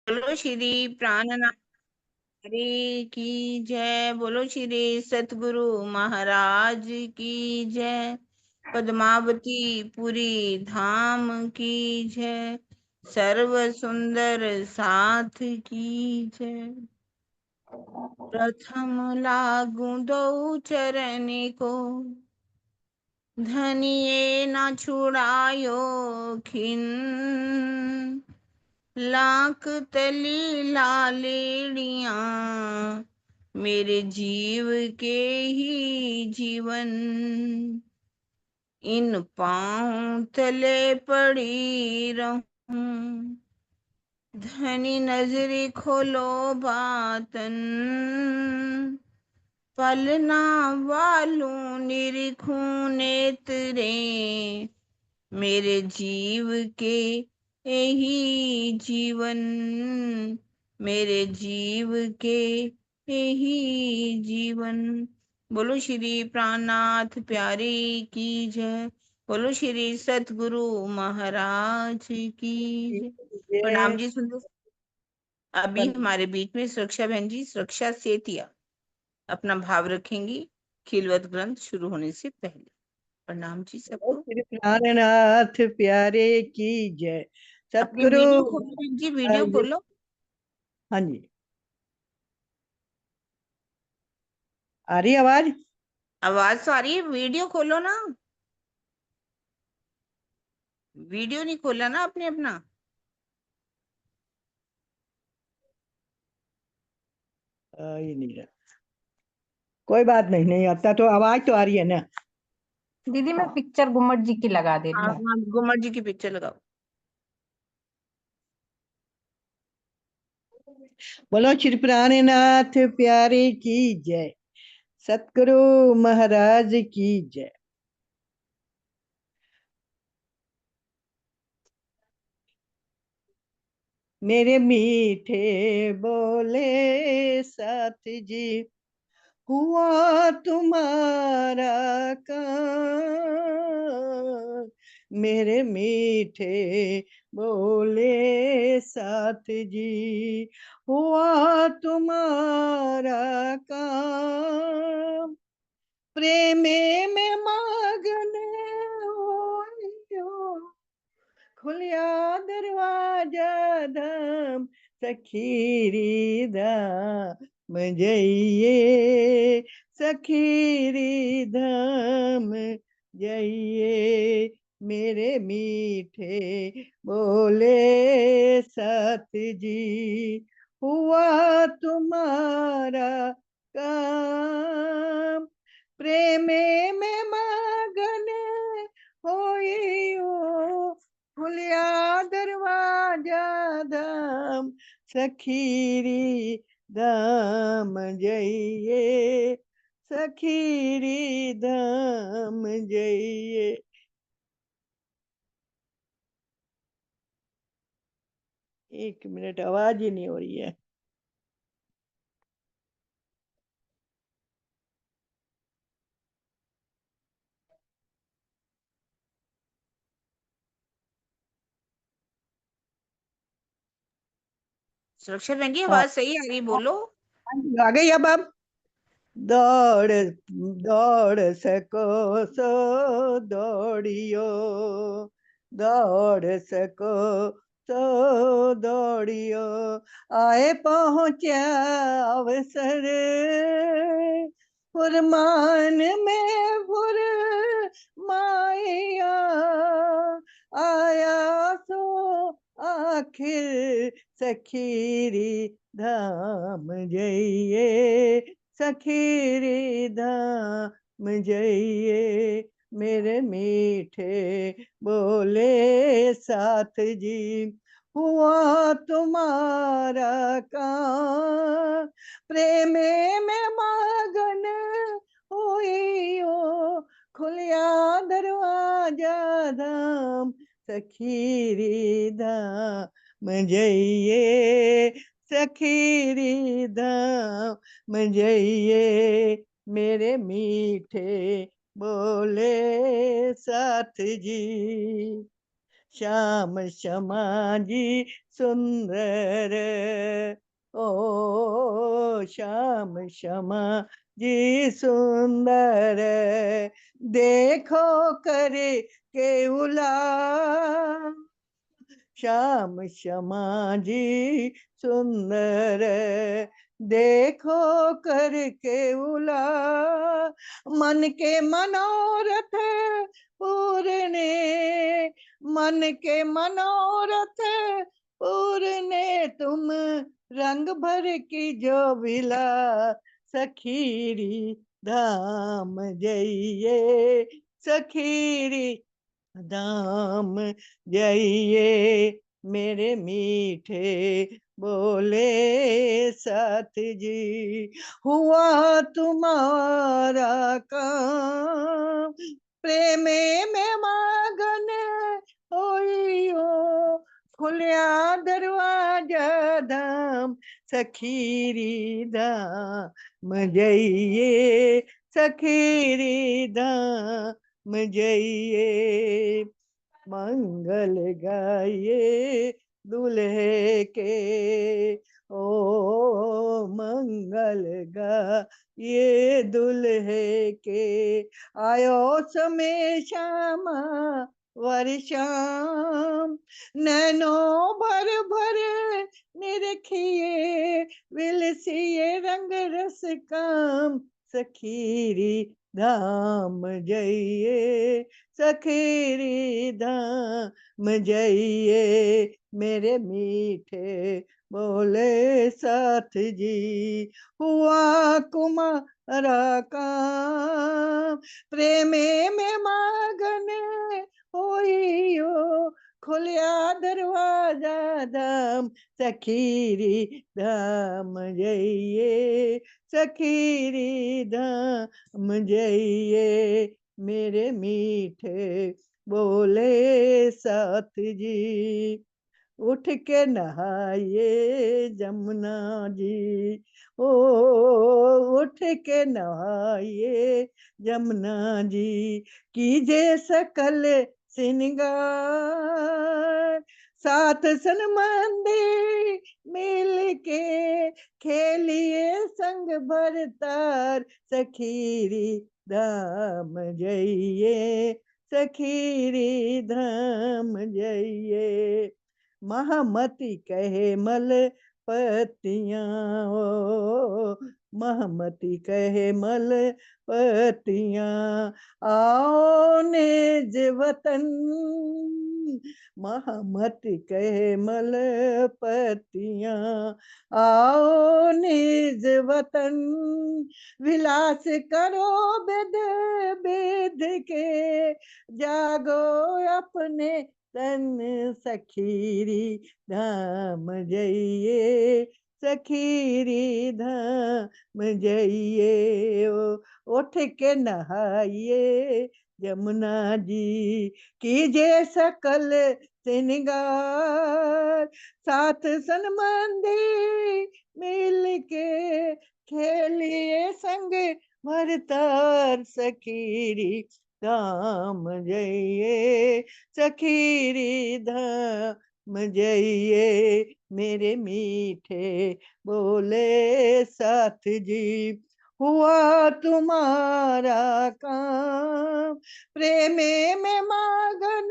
बोलो श्री प्राणनाथ हरि की जय। बोलो श्री सतगुरु महाराज की जय। पद्मावती पुरी धाम की जय। सर्व सुंदर साथ की जय। प्रथम लागू दो चरण को, धनिये न छुड़ायो खिन। लाख तली लालेड़िया, मेरे जीव के ही जीवन। इन पाँव तले पड़ी रहूं, धनी नजरी खोलो बातन। पलना वालू निरखूं नेत्रे, मेरे जीव के यही जीवन। मेरे जीव के यही जीवन। बोलो श्री प्राणनाथ प्यारे की जय। बोलो श्री सतगुरु महाराज की जय। प्रणाम ये जी। सुंदर अभी बन- हमारे बीच में सुरक्षा बहन जी सुरक्षा सेतिया अपना भाव रखेंगी खिलवत ग्रंथ शुरू होने से पहले। प्रणाम जी सबको। श्री प्राणनाथ प्यारे की जय। अपनी सतगुरु वीडियो खोलो बहन जी, वीडियो महाराज। खोलो। हाँ जी, आ रही आवाज? आवाज तो आ रही है, वीडियो खोलो ना। वीडियो नहीं खोला ना आपने अपना। आ ही नहीं रहा। कोई बात नहीं, नहीं आता तो आवाज तो आ रही है ना। दीदी मैं पिक्चर गुम्मट जी की लगा दे रही हाँ हूँ। हाँ, गुमर जी की पिक्चर लगाओ। बोलो श्री प्राणनाथ प्यारे की जय। सतगुरु महाराज की जय। मेरे मीठे बोले साथ जी, हुआ तुम्हारा काम। मेरे मीठे बोले साथ जी, हुआ तुम्हारा काम। प्रेमे में मगन हो, खुलिया दरवाजा धाम। सखीरी धाम जइए, सखीरी धाम जइए। मेरे मीठे बोले साथ जी, हुआ तुम्हारा काम। प्रेमे में मगन होई हो, खुलिया दरवाजा धाम। सखीरी धाम जइए, सखीरी धाम जइए। एक मिनट, आवाज ही नहीं हो रही है। सुरक्षा बहन जी हाँ, आवाज सही आ रही, बोलो। आ गई अब। दौड़ दौड़ सको सो दौड़ियो, दौड़ सको सो दौड़ियो। आए पहुँचा अवसर, फुरमान में फुर माया। आया सो आखिर सखीरी धाम जइए, सखीरी धाम जइए। मेरे मीठे बोले साथ जी, हुआ तुम्हारा काम। प्रेमे में मगन हुई हो, खुलिया दरवाजा धाम। सखीरी धाम जइए, सखीरी धाम जइए। मेरे मीठे बोले साथ जी। श्याम श्यामा जी सुंदर, ओ श्याम श्यामा जी सुंदर, देखो करे केवला, श्याम श्यामा जी सुंदर, देखो कर केवला, मन के मनोरथ पूरने, मन के मनोरथ पूरने, तुम रंग भर की जो विला, सखीरी धाम जइए, सखीरी धाम जाइए, मेरे मीठे बोले साथ जी, हुआ तुम्हारा काम, प्रेम में मगन होइयो, खुलिया दरवाजा धाम, सखीरी धाम जाइए, सखीरी धाम जइए, मंगल गाइए दूल्हे के, ओ मंगल गाइए दूल्हे के, आयो समय श्यामा वर्षाम, नैनो भर भर निरखिए, विलसिए रंग रस काम, सखीरी धाम जइए, सखीरी धाम जइए, मेरे मीठे बोले साथ जी, हुआ कुमारा काम, प्रेमे में मगन होइयो, खुलिया दरवाजा धाम, सखीरी धाम जइए, सखीरी धाम जइए, मेरे मीठे बोले साथ जी, उठ के नहाइए जमुना जी, ओ उठ के नहाइए जमुना जी, कीजिए सकल श्रृंगार, साथ संबंधी मिल के, खेलिए संग भरतार, सखीरी धाम जइए, सखीरी धाम जइए, महामती कहे मल पतियाँ, ओ महामती कहे मल पतियाँ, आओ निज वतन, महामती कहे मल पतियाँ, आओ निज वतन, विलास करो विध विध के, जागो अपने तन, सखीरी धाम जइए, सखीरी धाम जइए, उठ के नहाइए जमुना जी, कीजिए सकल श्रृंगार, साथ संबंधी मिल के, खेलिए संग भरतार, सखीरी धाम जइए, सखीरी धाम जइए, मेरे मीठे बोले साथ जी, हुआ तुम्हारा काम, प्रेमे में मगन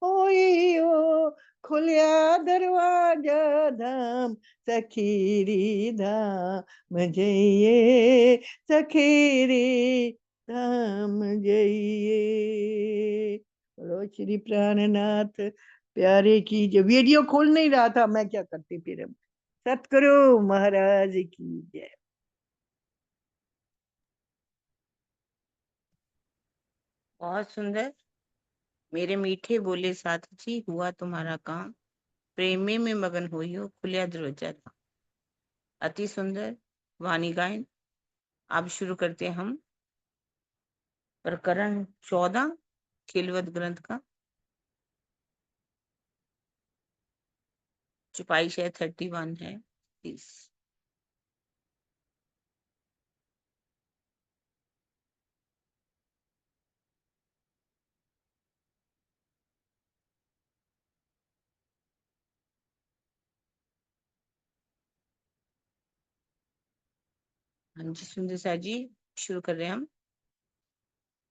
होइयो, खुलिया दरवाजा धाम, सखीरी धाम जइए, सखीरी धाम जइए, बोलो श्री प्राणनाथ प्यारे की। जो वीडियो खोल नहीं रहा था, मैं क्या करती फिर। सतगुरु महाराज की जय। बहुत सुंदर। मेरे मीठे बोले साथ जी, हुआ तुम्हारा काम, प्रेमे में मगन होइयो, खुलिया दरवाजा था। अति सुंदर वाणी गायन। अब शुरू करते हैं हम प्रकरण 14 खिलवत ग्रंथ का। चुपाई शायद 31 है। प्लीज। हाँ जी सुंदर सा जी, शुरू कर रहे हैं हम।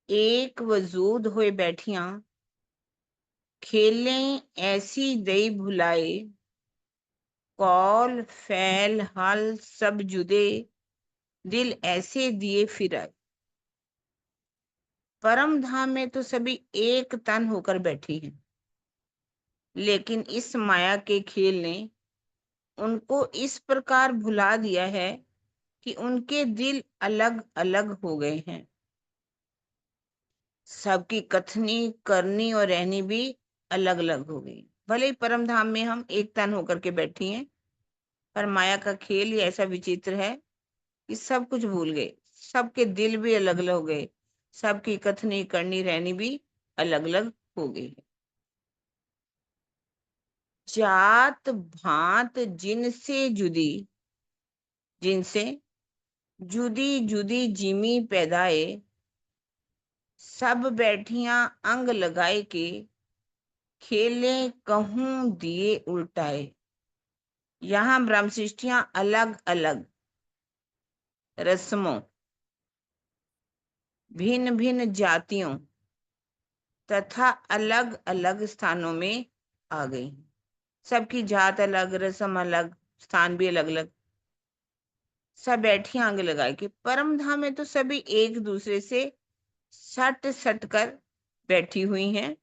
एक वजूद होए बैठियां, खेलें ऐसी दई भुलाए, कौल फैल हल सब जुदे, दिल ऐसे दिए फिराए। परम धाम में तो सभी एक तन होकर बैठी हैं, लेकिन इस माया के खेल ने उनको इस प्रकार भुला दिया है कि उनके दिल अलग अलग हो गए हैं। सबकी कथनी करनी और रहनी भी अलग अलग हो गई। भले ही परम धाम में हम एक तन होकर के बैठी हैं, पर माया का खेल ही ऐसा विचित्र है कि सब कुछ भूल गए। सबके दिल भी अलग अलग हो गए, सबकी कथनी करनी रहनी भी अलग अलग हो गई। जात भांत जिनसे जुदी, जिनसे जुदी जुदी जिमी पैदाए, सब बैठियां अंग लगाए के, खेले कहूं दिए उल्टाए। यहाँ ब्रह्म सृष्टियां अलग अलग रस्मों, भिन्न भिन्न जातियों तथा अलग अलग स्थानों में आ गई। सबकी जात अलग, रस्म अलग, स्थान भी अलग अलग। सब बैठी आंग लगाए कि परम धाम में तो सभी एक दूसरे से सट सट कर बैठी हुई हैं,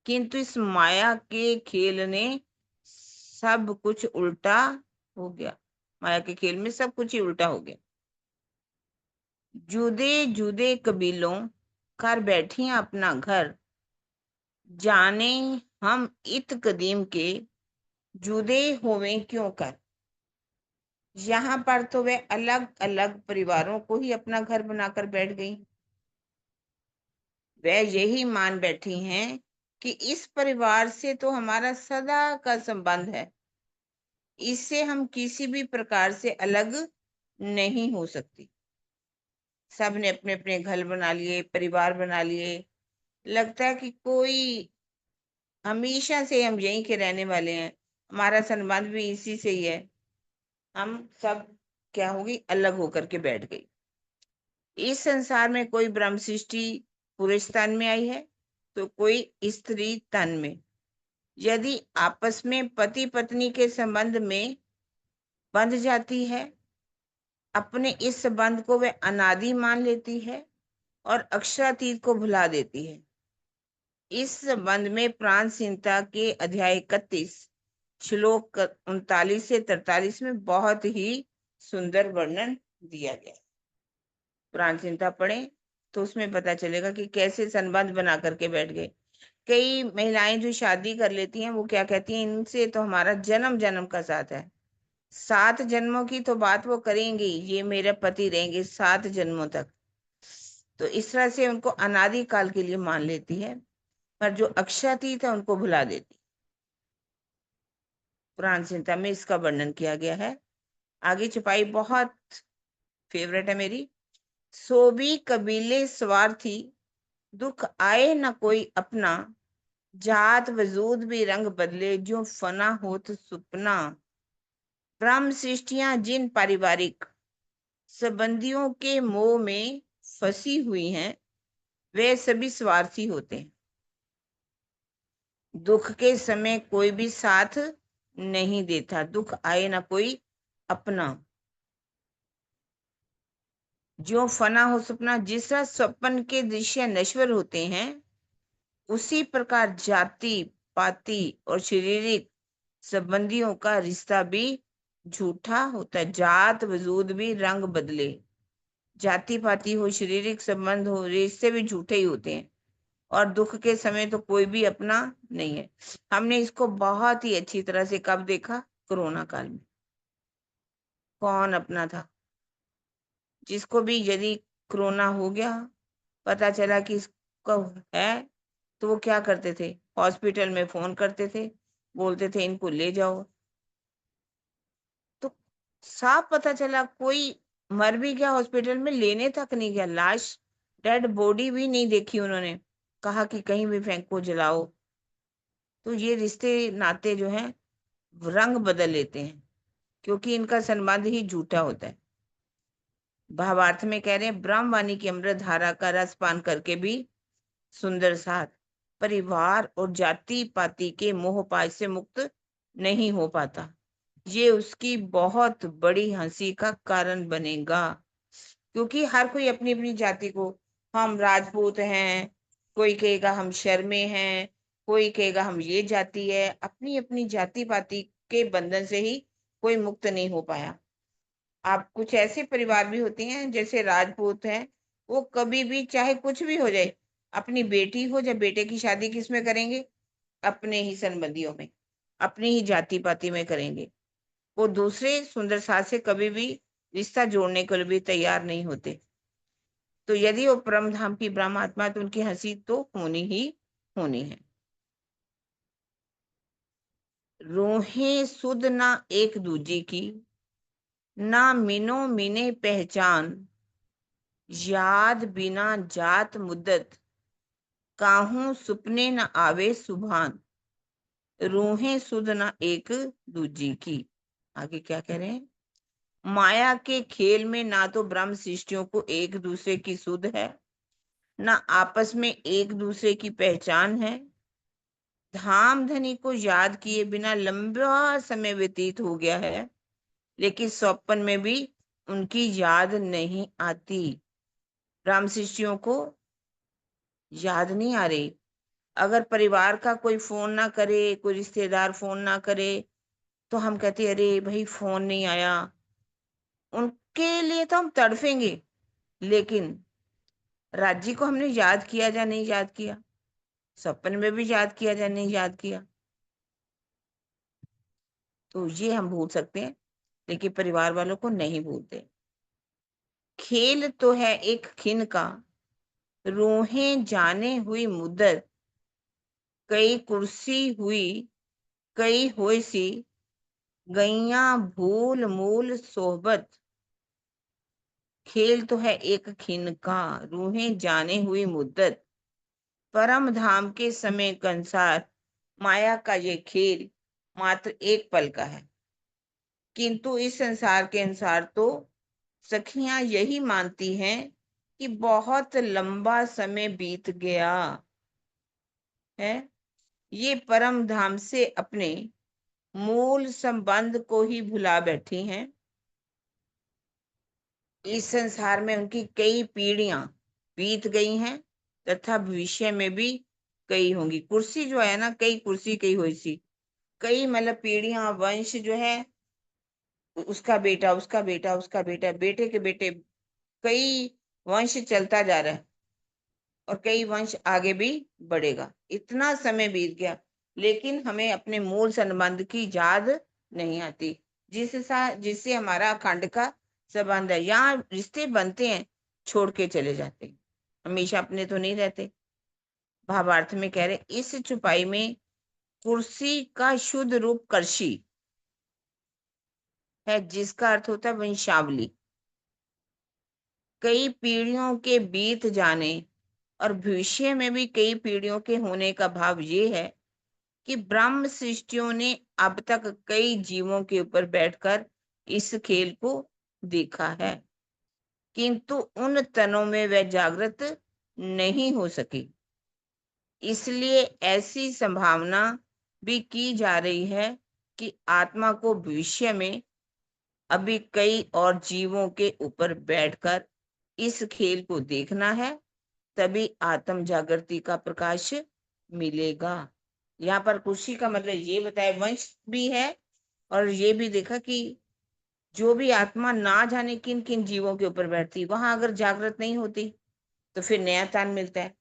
किंतु इस माया के खेल ने सब कुछ उल्टा हो गया। माया के खेल में सब कुछ ही उल्टा हो गया। जुदे जुदे कबीलों कर बैठी अपना घर, जाने हम इत कदीम के, जुदे होवे क्यों कर। यहाँ पर तो वे अलग अलग परिवारों को ही अपना घर बनाकर बैठ गई। वे यही मान बैठी हैं कि इस परिवार से तो हमारा सदा का संबंध है, इससे हम किसी भी प्रकार से अलग नहीं हो सकती। सब ने अपने अपने घर बना लिए, परिवार बना लिए। लगता है कि कोई हमेशा से हम यहीं के रहने वाले हैं, हमारा संबंध भी इसी से ही है। हम सब क्या होगी, अलग होकर के बैठ गई। इस संसार में कोई ब्रह्म सृष्टि पुरुष तन में आई है तो कोई स्त्री तन में। यदि आपस में पति पत्नी के संबंध में बंध जाती है, अपने इस संबंध को वे अनादि मान लेती है और अक्षरातीत को भुला देती है। इस संबंध में प्राण संहिता के अध्याय 31 श्लोक 39 से 43 में बहुत ही सुंदर वर्णन दिया गया। प्राण संहिता पढ़े तो उसमें पता चलेगा कि कैसे संबंध बना करके बैठ गए। कई महिलाएं जो शादी कर लेती हैं वो क्या कहती हैं, इनसे तो हमारा जन्म जन्म का साथ है, 7 जन्मों की तो बात वो करेंगी, ये मेरे पति रहेंगे 7 जन्मों तक। तो इस तरह से उनको अनादि काल के लिए मान लेती है, पर जो अक्षरातीत है उनको भुला देती। पुराण संहिता में इसका वर्णन किया गया है। आगे छुपाई बहुत फेवरेट है मेरी। सो भी कबीले स्वार्थी, दुख आए न कोई अपना, जात वजूद भी रंग बदले, जो फना होत सुपना। ब्रह्म सृष्टियां जिन पारिवारिक संबंधियों के मोह में फंसी हुई हैं, वे सभी स्वार्थी होते हैं। दुख के समय कोई भी साथ नहीं देता, दुख आए ना कोई अपना। जो फना हो सपना, जिस तरह स्वप्न के दृश्य नश्वर होते हैं, उसी प्रकार जाति पाति और शारीरिक संबंधियों का रिश्ता भी झूठा होता है। जात वजूद भी रंग बदले, जाति पाति हो, शारीरिक संबंध हो, रिश्ते भी झूठे ही होते हैं। और दुख के समय तो कोई भी अपना नहीं है। हमने इसको बहुत ही अच्छी तरह से कब देखा, कोरोना काल में। कौन अपना था? जिसको भी यदि कोरोना हो गया, पता चला कि इसको है, तो वो क्या करते थे, हॉस्पिटल में फोन करते थे, बोलते थे इनको ले जाओ। तो साफ पता चला कोई मर भी गया, हॉस्पिटल में लेने तक नहीं गया, लाश डेड बॉडी भी नहीं देखी उन्होंने, कहा कि कहीं भी फेंको, जलाओ। तो ये रिश्ते नाते जो हैं रंग बदल लेते हैं, क्योंकि इनका संबंध ही झूठा होता है। भावार्थ में कह रहे हैं, ब्रह्मवाणी की अमृत धारा का रस पान करके भी सुंदर साथ परिवार और जाति पाति के मोह पाय से मुक्त नहीं हो पाता। ये उसकी बहुत बड़ी हंसी का कारण बनेगा, क्योंकि हर कोई अपनी अपनी जाति को, हम राजपूत हैं, कोई कहेगा हम शर्मे हैं, कोई कहेगा हम ये जाति है, अपनी अपनी जाति पाति के बंधन से ही कोई मुक्त नहीं हो पाया। आप कुछ ऐसे परिवार भी होते हैं जैसे राजपूत हैं, वो कभी भी चाहे कुछ भी हो जाए, अपनी बेटी हो या बेटे की शादी किस में करेंगे? अपने ही संबंधियों में, अपनी ही जाति पाति में करेंगे। वो दूसरे सुंदर साथ से कभी भी रिश्ता जोड़ने के लिए भी तैयार नहीं होते। तो यदि वो परम धाम की ब्रह्म आत्मा है, तो उनकी हंसी तो होनी ही होनी है। रूहें सुध ना एक दूजी की, ना मिनो मिने पहचान, याद बिना जात मुद्दत, काहू सुपने न आवे सुभान, रूहें सुध न एक दूजी की। आगे क्या कह रहे हैं? माया के खेल में ना तो ब्रह्म सृष्टियों को एक दूसरे की सुध है, ना आपस में एक दूसरे की पहचान है। धाम धनी को याद किए बिना लंबा समय व्यतीत हो गया है, लेकिन स्वप्न में भी उनकी याद नहीं आती। ब्रह्म सृष्टियों को याद नहीं आ रही। अगर परिवार का कोई फोन ना करे, कोई रिश्तेदार फोन ना करे, तो हम कहते अरे भाई फोन नहीं आया। उनके लिए तो हम तड़फेंगे, लेकिन राज्य को हमने याद किया या नहीं याद किया? सपन में भी याद किया या नहीं याद किया? तो ये हम भूल सकते हैं, लेकिन परिवार वालों को नहीं भूलते। खेल तो है एक खिन का, रूहें जाने हुई मुद्दत, कई कुर्सी हुई कई होई सी, गैया भूल मूल सोहबत। खेल तो है एक खिन का, रूहें जाने हुई मुद्दत, परम धाम के समय के अनुसार माया का ये खेल मात्र एक पल का है। किंतु इस संसार के अनुसार तो सखियां यही मानती हैं कि बहुत लंबा समय बीत गया है। ये परम धाम से अपने मूल संबंध को ही भुला बैठी हैं। इस संसार में उनकी कई पीढ़ियां बीत गई हैं, तथा भविष्य में भी कई होंगी। कुर्सी जो है ना, कई कुर्सी कई हुई सी, कई मतलब पीढ़ियां, वंश जो है, उसका बेटा उसका बेटा उसका बेटा, बेटे के बेटे, कई वंश चलता जा रहा है, और कई वंश आगे भी बढ़ेगा। इतना समय बीत गया, लेकिन हमें अपने मूल संबंध की याद नहीं आती, जिससे हमारा अखंड का संबंध है। यहाँ रिश्ते बनते हैं, छोड़ के चले जाते हैं, हमेशा अपने तो नहीं रहते। भावार्थ में कह रहे, इस छुपाई में कुर्सी का शुद्ध रूप कर्षी है, जिसका अर्थ होता है वंशावली। कई पीढ़ियों के बीत जाने और भविष्य में भी कई पीढ़ियों के होने का भाव ये है कि ब्रह्म सृष्टियों ने अब तक कई जीवों के ऊपर बैठकर इस खेल को देखा है, किंतु उन तनों में वह जागृत नहीं हो सकी। इसलिए ऐसी संभावना भी की जा रही है कि आत्मा को भविष्य में अभी कई और जीवों के ऊपर बैठकर इस खेल को देखना है, तभी आत्म जागृति का प्रकाश मिलेगा। यहाँ पर खुशी का मतलब ये बताया, वंश भी है, और ये भी देखा कि जो भी आत्मा ना जाने किन किन जीवों के ऊपर बैठती, वहां अगर जागृत नहीं होती तो फिर नया तान मिलता है,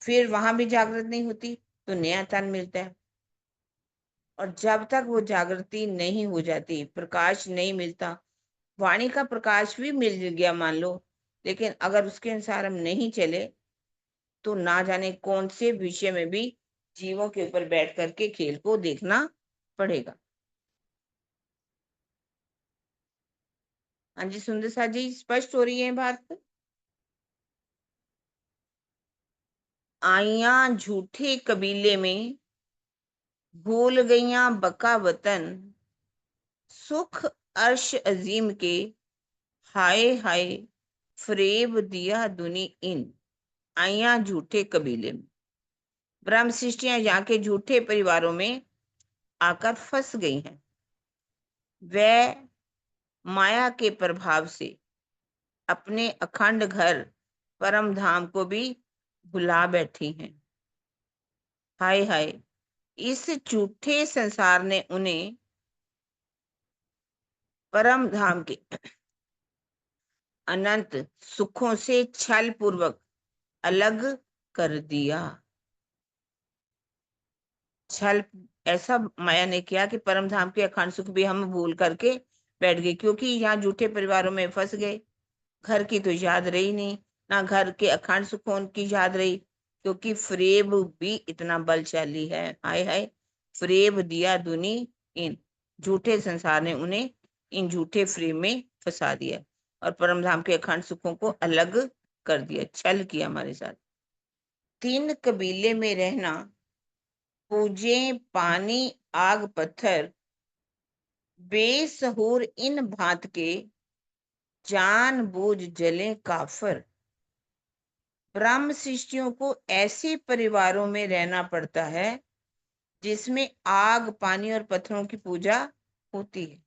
फिर वहां भी जागृत नहीं होती तो नया तान मिलता है। और जब तक वो जागृति नहीं हो जाती, प्रकाश नहीं मिलता, वाणी का प्रकाश भी मिल गया मान लो, लेकिन अगर उसके अनुसार हम नहीं चले, तो ना जाने कौन से विषय में भी जीवों के ऊपर बैठ करके खेल को देखना पड़ेगा। हाँ जी सुंदर सा जी, स्पष्ट हो रही है बात? आइया झूठे कबीले में, भूल गईया बका वतन, सुख अर्श अजीम के, हाय हाय फरेब दिया दुनी इन, आइया झूठे कबीले में। ब्रह्म सृष्टियां यहाँ के झूठे परिवारों में आकर फंस गई हैं। वह माया के प्रभाव से अपने अखंड घर परम धाम को भी भुला बैठी हैं। हाय हाय, इस झूठे संसार ने उन्हें परम धाम के अनंत सुखों से छल पूर्वक अलग कर दिया। छल ऐसा माया ने किया कि परम धाम के अखंड सुख भी हम भूल करके बैठ गए, क्योंकि यहाँ झूठे परिवारों में फंस गए। घर की तो याद रही नहीं, ना घर के अखंड सुखों की याद रही, क्योंकि फरेब भी इतना बलशाली है। हाय हाय, फरेब दिया दुनी इन, झूठे संसार ने उन्हें इन झूठे फ्रेब में फंसा दिया और परम धाम के अखंड सुखों को अलग कर दिया, छल किया हमारे साथ। 3 कबीले में रहना, पूजे पानी आग पत्थर, बेसहूर इन भांत के, जान बूझ जले काफर। ब्रह्म सृष्टियों को ऐसे परिवारों में रहना पड़ता है जिसमें आग पानी और पत्थरों की पूजा होती है।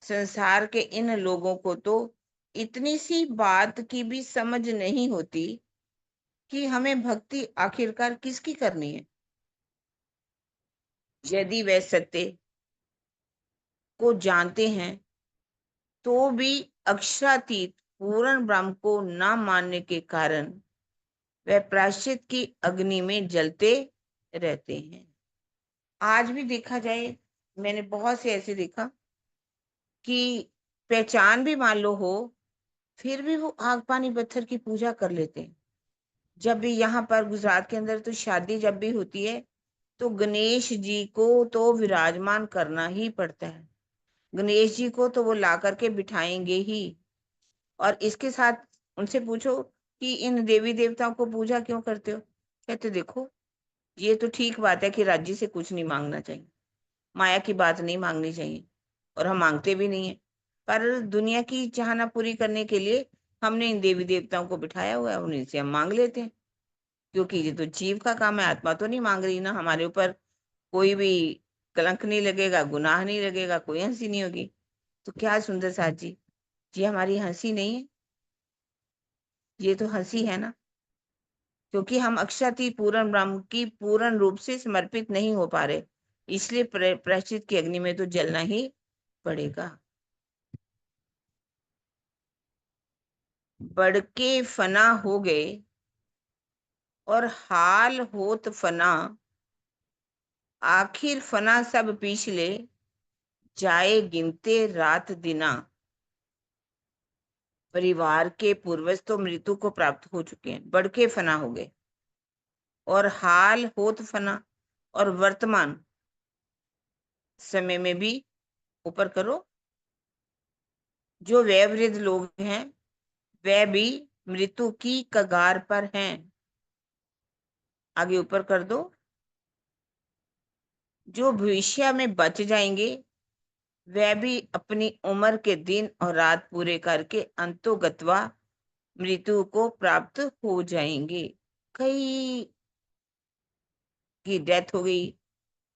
संसार के इन लोगों को तो इतनी सी बात की भी समझ नहीं होती कि हमें भक्ति आखिरकार किसकी करनी है। यदि वे सत्य को जानते हैं तो भी अक्षरातीत पूर्ण ब्रह्म को न मानने के कारण वह प्रायश्चित की अग्नि में जलते रहते हैं। आज भी देखा जाए, मैंने बहुत से ऐसे देखा कि पहचान भी मान लो हो, फिर भी वो आग पानी पत्थर की पूजा कर लेते हैं। जब भी यहाँ पर गुजरात के अंदर तो शादी जब भी होती है तो गणेश जी को तो विराजमान करना ही पड़ता है। गणेश जी को तो वो ला करके बिठाएंगे ही। और इसके साथ उनसे पूछो कि इन देवी देवताओं को पूजा क्यों करते हो, कहते देखो ये तो ठीक बात है कि राज्य से कुछ नहीं मांगना चाहिए, माया की बात नहीं मांगनी चाहिए, और हम मांगते भी नहीं है, पर दुनिया की चाहना पूरी करने के लिए हमने इन देवी देवताओं को बिठाया हुआ है, उन्हीं से हम मांग लेते हैं, क्योंकि ये तो जीव का काम है, आत्मा तो नहीं मांग रही ना। हमारे ऊपर कोई भी कलंक नहीं लगेगा, गुनाह नहीं लगेगा, कोई हंसी नहीं होगी। तो क्या सुंदर साथ जी, ये हमारी हंसी नहीं है, ये तो हंसी है ना, क्योंकि हम अक्षरातीत पूर्ण ब्रह्म की पूर्ण रूप से समर्पित नहीं हो पा रहे, इसलिए प्रायश्चित की अग्नि में तो जलना ही पड़ेगा। बढ़ के फना हो गए और हाल होत फना, आखिर फना सब पीछ ले, जाए गिनते रात दिना। परिवार के पूर्वज तो मृत्यु को प्राप्त हो चुके हैं, बढ़ के फना हो गए, और हाल होत फना, और वर्तमान समय में भी ऊपर करो जो वयोवृद्ध लोग हैं वह भी मृत्यु की कगार पर हैं। आगे ऊपर कर दो, जो भविष्य में बच जाएंगे वह भी अपनी उम्र के दिन और रात पूरे करके अंतोगत्वा मृत्यु को प्राप्त हो जाएंगे। कई की डेथ हो गई,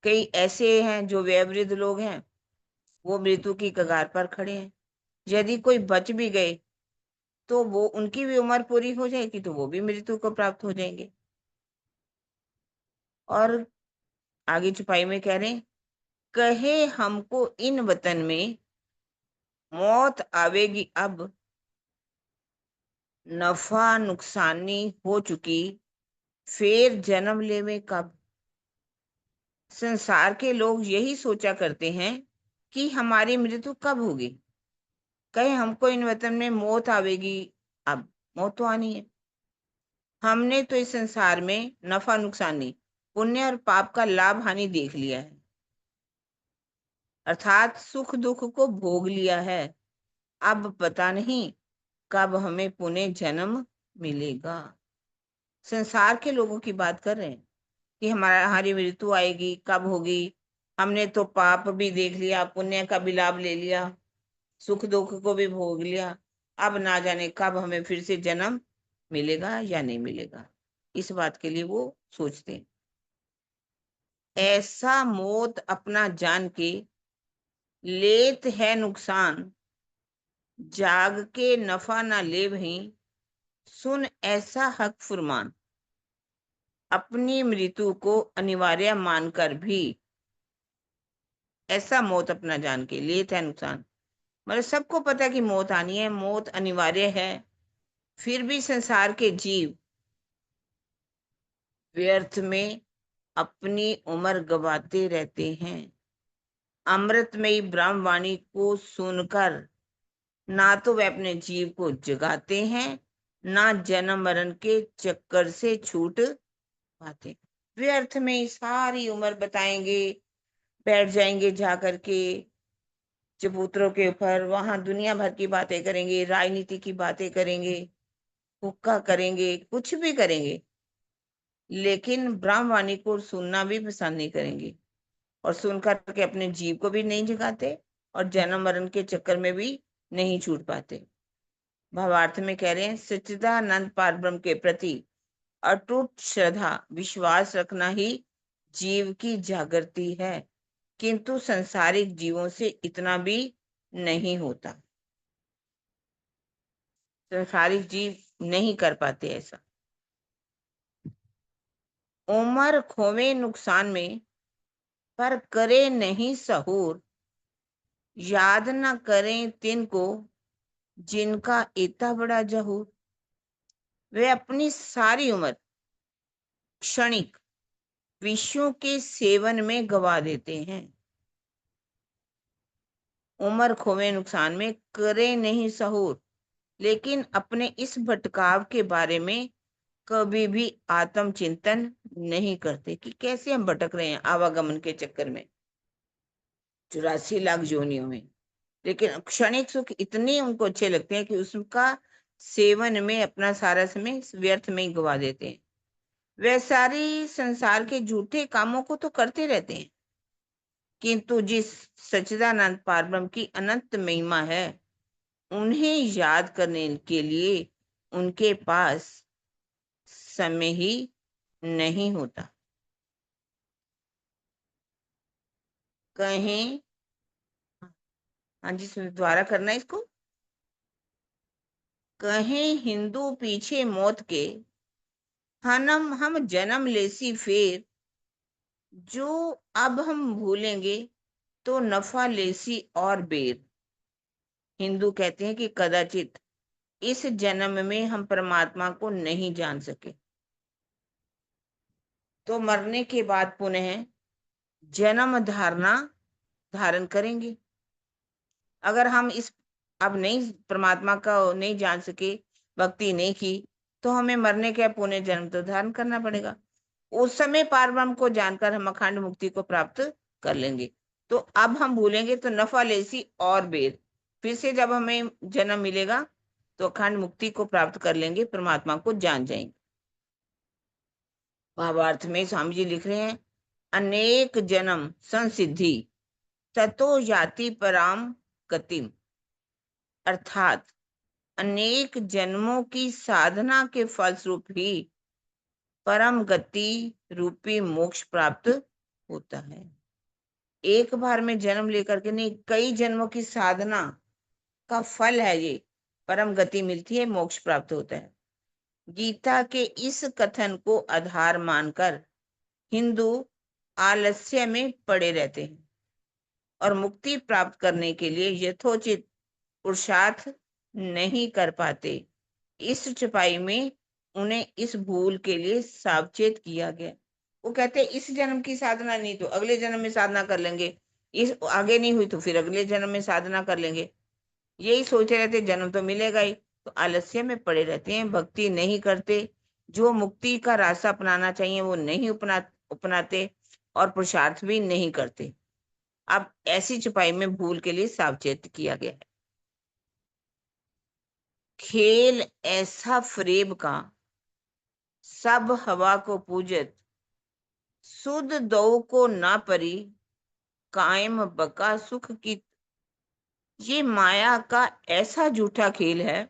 कई ऐसे हैं जो वयोवृद्ध लोग हैं, वो मृत्यु की कगार पर खड़े हैं। यदि कोई बच भी गए तो वो उनकी भी उम्र पूरी हो जाएगी तो वो भी मृत्यु को प्राप्त हो जाएंगे। और आगे छुपाई में कह रहे हैं, कहे हमको इन वतन में मौत आवेगी अब, नफा नुकसानी हो चुकी, फिर जन्म लेवे कब। संसार के लोग यही सोचा करते हैं कि हमारी मृत्यु कब होगी, कहे हमको इन वतन में मौत आवेगी अब, मौत तो आनी है। हमने तो इस संसार में नफा नुकसानी, पुण्य और पाप का लाभ हानि देख लिया है, अर्थात सुख दुख को भोग लिया है। अब पता नहीं कब हमें पुनः जन्म मिलेगा। संसार के लोगों की बात कर रहे हैं कि हमारी मृत्यु आएगी, कब होगी। हमने तो पाप भी देख लिया, पुण्य का भी लाभ ले लिया, सुख दुख को भी भोग लिया, अब ना जाने कब हमें फिर से जन्म मिलेगा या नहीं मिलेगा, इस बात के लिए वो सोचते हैं। ऐसा मौत अपना जान के लेत है नुकसान, जाग के नफा ना ले वहीं, सुन ऐसा हक फुरमान। अपनी मृत्यु को अनिवार्य मानकर भी ऐसा मौत अपना जान के लेत है नुकसान, मतलब सबको पता है कि मौत आनी है, मौत अनिवार्य है, फिर भी संसार के जीव व्यर्थ में अपनी उम्र गवाते रहते हैं। अमृतमयी ब्रह्मवाणी को सुनकर ना तो वे अपने जीव को जगाते हैं, ना जन्म मरण के चक्कर से छूट पाते। व्यर्थ में सारी उम्र बताएंगे, बैठ जाएंगे जा करके चबूतरों के ऊपर, वहां दुनिया भर की बातें करेंगे, राजनीति की बातें करेंगे, हुक्का करेंगे, कुछ भी करेंगे, लेकिन ब्रह्मवाणी को सुनना भी पसंद नहीं करेंगे, और सुन करके अपने जीव को भी नहीं जगाते और जन्म मरण के चक्कर में भी नहीं छूट पाते। भावार्थ में कह रहे हैं, सच्चिदानंद पारब्रह्म के प्रति अटूट श्रद्धा विश्वास रखना ही जीव की जागृति है, किंतु संसारिक जीवों से इतना भी नहीं होता। संसारिक जीव नहीं कर पाते ऐसा। उमर खोवे नुकसान में, पर करे नहीं सहूर, याद न करें तिनको जिनका इतना बड़ा जहूर। वे अपनी सारी उम्र क्षणिक विषयों के सेवन में गवा देते हैं। उम्र खोवे नुकसान में, करे नहीं सहूर, लेकिन अपने इस भटकाव के बारे में कभी भी आत्मचिंतन नहीं करते कि कैसे हम भटक रहे हैं आवागमन के चक्कर में 84 लाख योनियों में। लेकिन क्षणिक सुख इतने उनको अच्छे लगते हैं कि उसका सेवन में अपना सारा समय व्यर्थ में ही गवा देते हैं। वे सारी संसार के झूठे कामों को तो करते रहते हैं, किंतु जिस सच्चिदानंद पारब्रह्म की अनंत महिमा है, उन्हें याद करने के लिए उनके पास समय ही नहीं होता। कहीं, हाँ जी दोबारा करना है इसको। कहीं हिंदू पीछे मौत के, हम जन्म लेसी फेर, जो अब हम भूलेंगे तो नफा लेसी और बेर। हिंदू कहते हैं कि कदाचित इस जन्म में हम परमात्मा को नहीं जान सके, तो मरने के बाद पुनः जन्म धारण करेंगे। अगर हम इस अब नहीं परमात्मा का नहीं जान सके, भक्ति नहीं की, तो हमें मरने के पुनः जन्म तो धारण करना पड़ेगा। उस समय पारब्रह्म को जानकर हम अखंड मुक्ति को प्राप्त कर लेंगे। तो अब हम भूलेंगे तो नफा लेसी और बेर, फिर से जब हमें जन्म मिलेगा तो अखंड मुक्ति को प्राप्त कर लेंगे, परमात्मा को जान जाएंगे। भावार्थ में स्वामी जी लिख रहे हैं, अनेक जन्म संसिद्धि ततो याति पराम गतिम, अर्थात अनेक जन्मों की साधना के फलस्वरूप ही परम गति रूपी मोक्ष प्राप्त होता है। एक बार में जन्म लेकर के नहीं, कई जन्मों की साधना का फल है ये, परम गति मिलती है, मोक्ष प्राप्त होता है। गीता के इस कथन को आधार मानकर हिंदू आलस्य में पड़े रहते हैं और मुक्ति प्राप्त करने के लिए यथोचित पुरुषार्थ नहीं कर पाते। इस छपाई में उन्हें इस भूल के लिए सावचेत किया गया। वो कहते हैं इस जन्म की साधना नहीं तो अगले जन्म में साधना कर लेंगे, इस आगे नहीं हुई तो फिर अगले जन्म में साधना कर लेंगे, यही सोचे रहते, जन्म तो मिलेगा ही, तो आलस्य में पड़े रहते हैं, भक्ति नहीं करते, जो मुक्ति का रास्ता अपनाना चाहिए वो नहीं अपनाते और पुरुषार्थ भी नहीं करते। अब ऐसी छुपाई में भूल के लिए सावचेत किया गया है। खेल ऐसा फरेब का, सब हवा को पूजत, सुध दो को ना परी, कायम बका सुख की। ये माया का ऐसा झूठा खेल है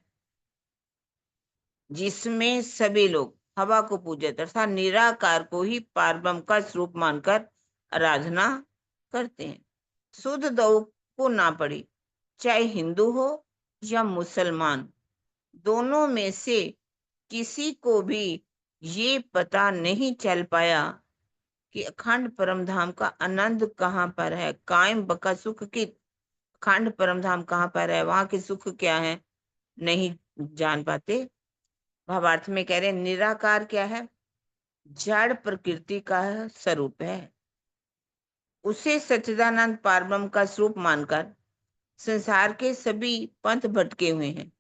जिसमें सभी लोग हवा को पूजते अर्थात निराकार को ही पारब्रह्म का स्वरूप मानकर आराधना करते हैं। शुद्ध दो को ना पड़ी, चाहे हिंदू हो या मुसलमान, दोनों में से किसी को भी ये पता नहीं चल पाया कि अखंड परम धाम का आनंद कहाँ पर है, कायम बका सुख की अखंड परम धाम कहाँ पर है, वहां के सुख क्या है, नहीं जान पाते। भावार्थ में कह रहे हैं, निराकार क्या है, जड़ प्रकृति का स्वरूप है। उसे सच्चिदानंद पारब्रह्म का स्वरूप मानकर संसार के सभी पंथ भटके हुए हैं।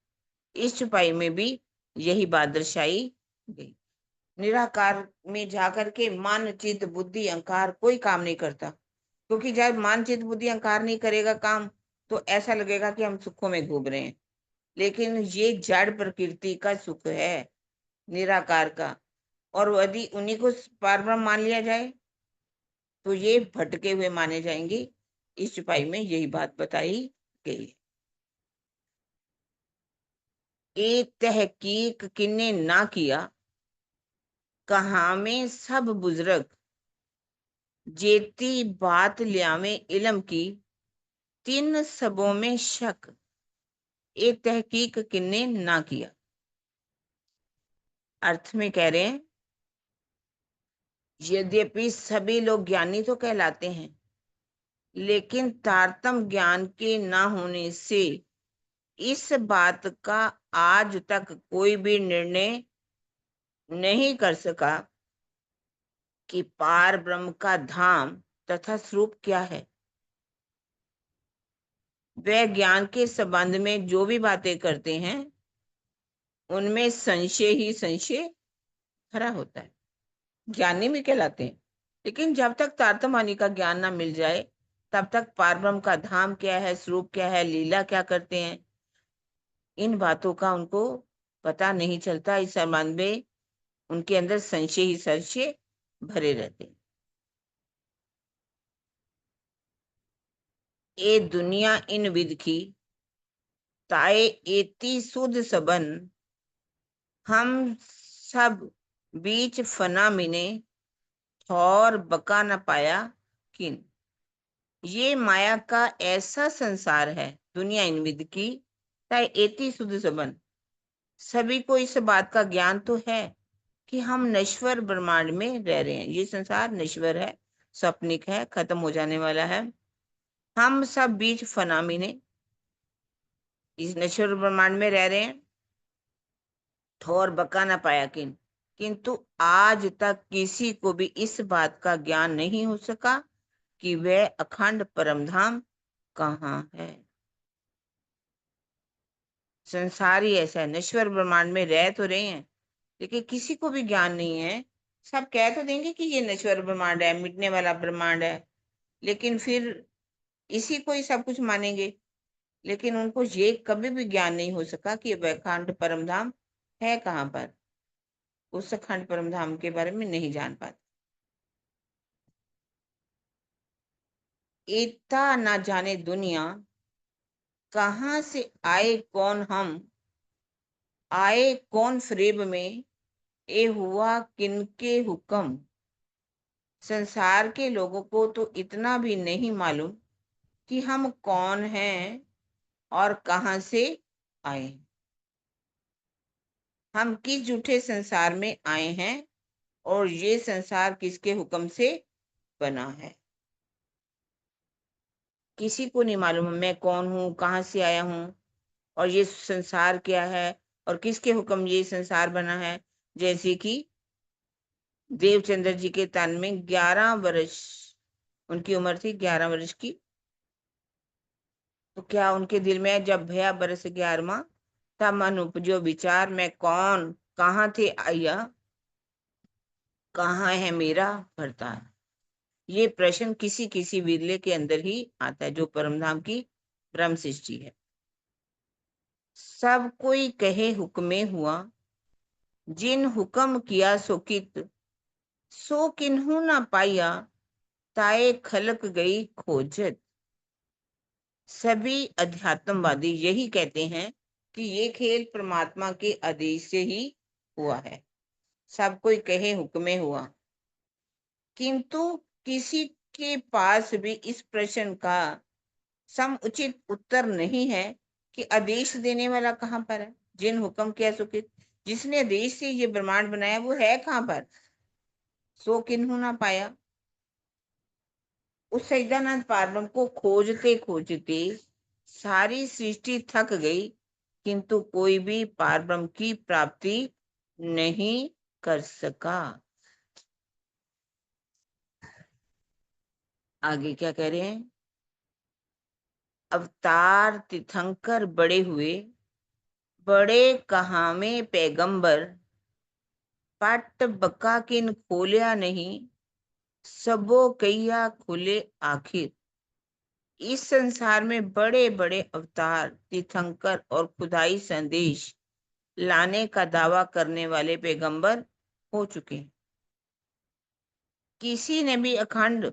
इस छुपाई में भी यही बात दर्शाई गई। निराकार में जाकर के मन चित्त बुद्धि अहंकार कोई काम नहीं करता, क्योंकि जब मन चित्त बुद्धि अहंकार नहीं करेगा काम, तो ऐसा लगेगा कि हम सुखों में घूम रहे हैं। लेकिन ये जड़ प्रकृति का सुख है, निराकार का, और यदि उन्हीं को पारब्रह्म मान लिया जाए तो ये भटके हुए माने जाएंगे। इस चुपाई में यही बात बताई गई है। एक तहकीक किन्ने ना किया, कहा में सब बुजुर्ग, जेती बात लियावे इल्म की, तीन सबों में शक, एक तहकीक किन्ने ना किया। अर्थ में कह रहे हैं, यद्यपि सभी लोग ज्ञानी तो कहलाते हैं, लेकिन तारतम ज्ञान के ना होने से इस बात का आज तक कोई भी निर्णय नहीं कर सका कि पार ब्रह्म का धाम तथा स्वरूप क्या है। वह ज्ञान के संबंध में जो भी बातें करते हैं उनमें संशय ही संशय भरा होता है। ज्ञानी भी कहलाते हैं, लेकिन जब तक तारतम्य का ज्ञान ना मिल जाए तब तक पार ब्रह्म का धाम क्या है, स्वरूप क्या है, लीला क्या करते हैं, इन बातों का उनको पता नहीं चलता। इस संबंध में उनके अंदर संशय ही संशय भरे रहते हैं। ए दुनिया इन विद की, ताए एती सुध सबन, हम सब बीच फना मिने, और बका न पाया किन। ये माया का ऐसा संसार है, दुनिया इन विद की, ताए एती सुध सबन, सभी को इस बात का ज्ञान तो है कि हम नश्वर ब्रह्मांड में रह रहे हैं। ये संसार नश्वर है, स्वप्निक है, खत्म हो जाने वाला है। हम सब बीच फना मिने, इस नश्वर ब्रह्मांड में रह रहे हैं, और बका ना पाया किंतु आज तक किसी को भी इस बात का ज्ञान नहीं हो सका कि वह अखंड परमधाम कहाँ है। संसार ही ऐसा है, नश्वर ब्रह्मांड में रह तो रहे हैं, लेकिन किसी को भी ज्ञान नहीं है। सब कह तो देंगे कि ये नश्वर ब्रह्मांड है, मिटने वाला ब्रह्मांड है, लेकिन फिर इसी को ही सब कुछ मानेंगे। लेकिन उनको ये कभी भी ज्ञान नहीं हो सका कि वह अखंड परमधाम है कहाँ पर। उस अखंड परम धाम के बारे में नहीं जान पाते। इतना ना जाने दुनिया, कहाँ से आए कौन हम, आए कौन फरेब में, ए हुआ किनके हुक्म। संसार के लोगों को तो इतना भी नहीं मालूम कि हम कौन हैं और कहाँ से आए हैं। हम किस झूठे संसार में आए हैं और ये संसार किसके हुक्म से बना है। किसी को नहीं मालूम मैं कौन हूँ, कहाँ से आया हूँ, और ये संसार क्या है और किसके हुक्म ये संसार बना है। जैसे कि देवचंद्र जी के तन में 11 वर्ष उनकी उम्र थी, 11 वर्ष की। तो क्या उनके दिल में जब भया बरस 11वां, तब मन उपजो विचार, मैं कौन, कहाँ थे आया, कहाँ है मेरा भरतार। ये प्रश्न किसी किसी विरले के अंदर ही आता है जो परमधाम की ब्रह्म सृष्टि है। सब कोई कहे हुक्मे हुआ, जिन हुक्म किया सो कित, सो किन्हू ना पाया, ताए खलक गई खोजत। सभी अध्यात्मवादी यही कहते हैं कि ये खेल परमात्मा के आदेश से ही हुआ है, सब कोई कहे हुक्मे हुआ। किंतु किसी के पास भी इस प्रश्न का समुचित उत्तर नहीं है कि आदेश देने वाला कहाँ पर है, जिन हुक्म किया सो कि जिसने आदेश से ये ब्रह्मांड बनाया वो है कहाँ पर, सो किन्हू ना पाया। उस सच्चिदानंद पारब्रह्म को खोजते खोजते सारी सृष्टि थक गई, किंतु कोई भी पारब्रह्म की प्राप्ति नहीं कर सका। आगे क्या कह रहे हैं? अवतार तीर्थंकर बड़े हुए, बड़े कहामे पैगंबर, पट बका किन खोलिया नहीं, सबो कहिया खुले आखिर। इस संसार में बड़े बड़े अवतार, तीर्थंकर और खुदाई संदेश लाने का दावा करने वाले पैगंबर हो चुके हैं। किसी ने भी अखंड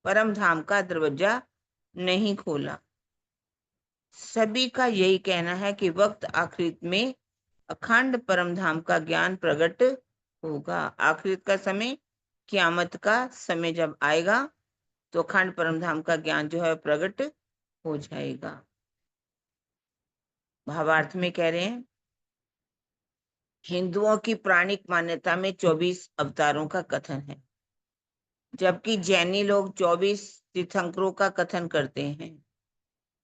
परम धाम का दरवाजा नहीं खोला। सभी का यही कहना है कि वक्त आखिरत में अखंड परम धाम का ज्ञान प्रकट होगा। आखिरत का समय, क़यामत का समय जब आएगा तो अखंड परम धाम का ज्ञान जो है प्रकट हो जाएगा। भावार्थ में कह रहे हैं, हिंदुओं की प्राणिक मान्यता में 24 अवतारों का कथन है, जबकि जैनी लोग 24 तीर्थंकरों का कथन करते हैं,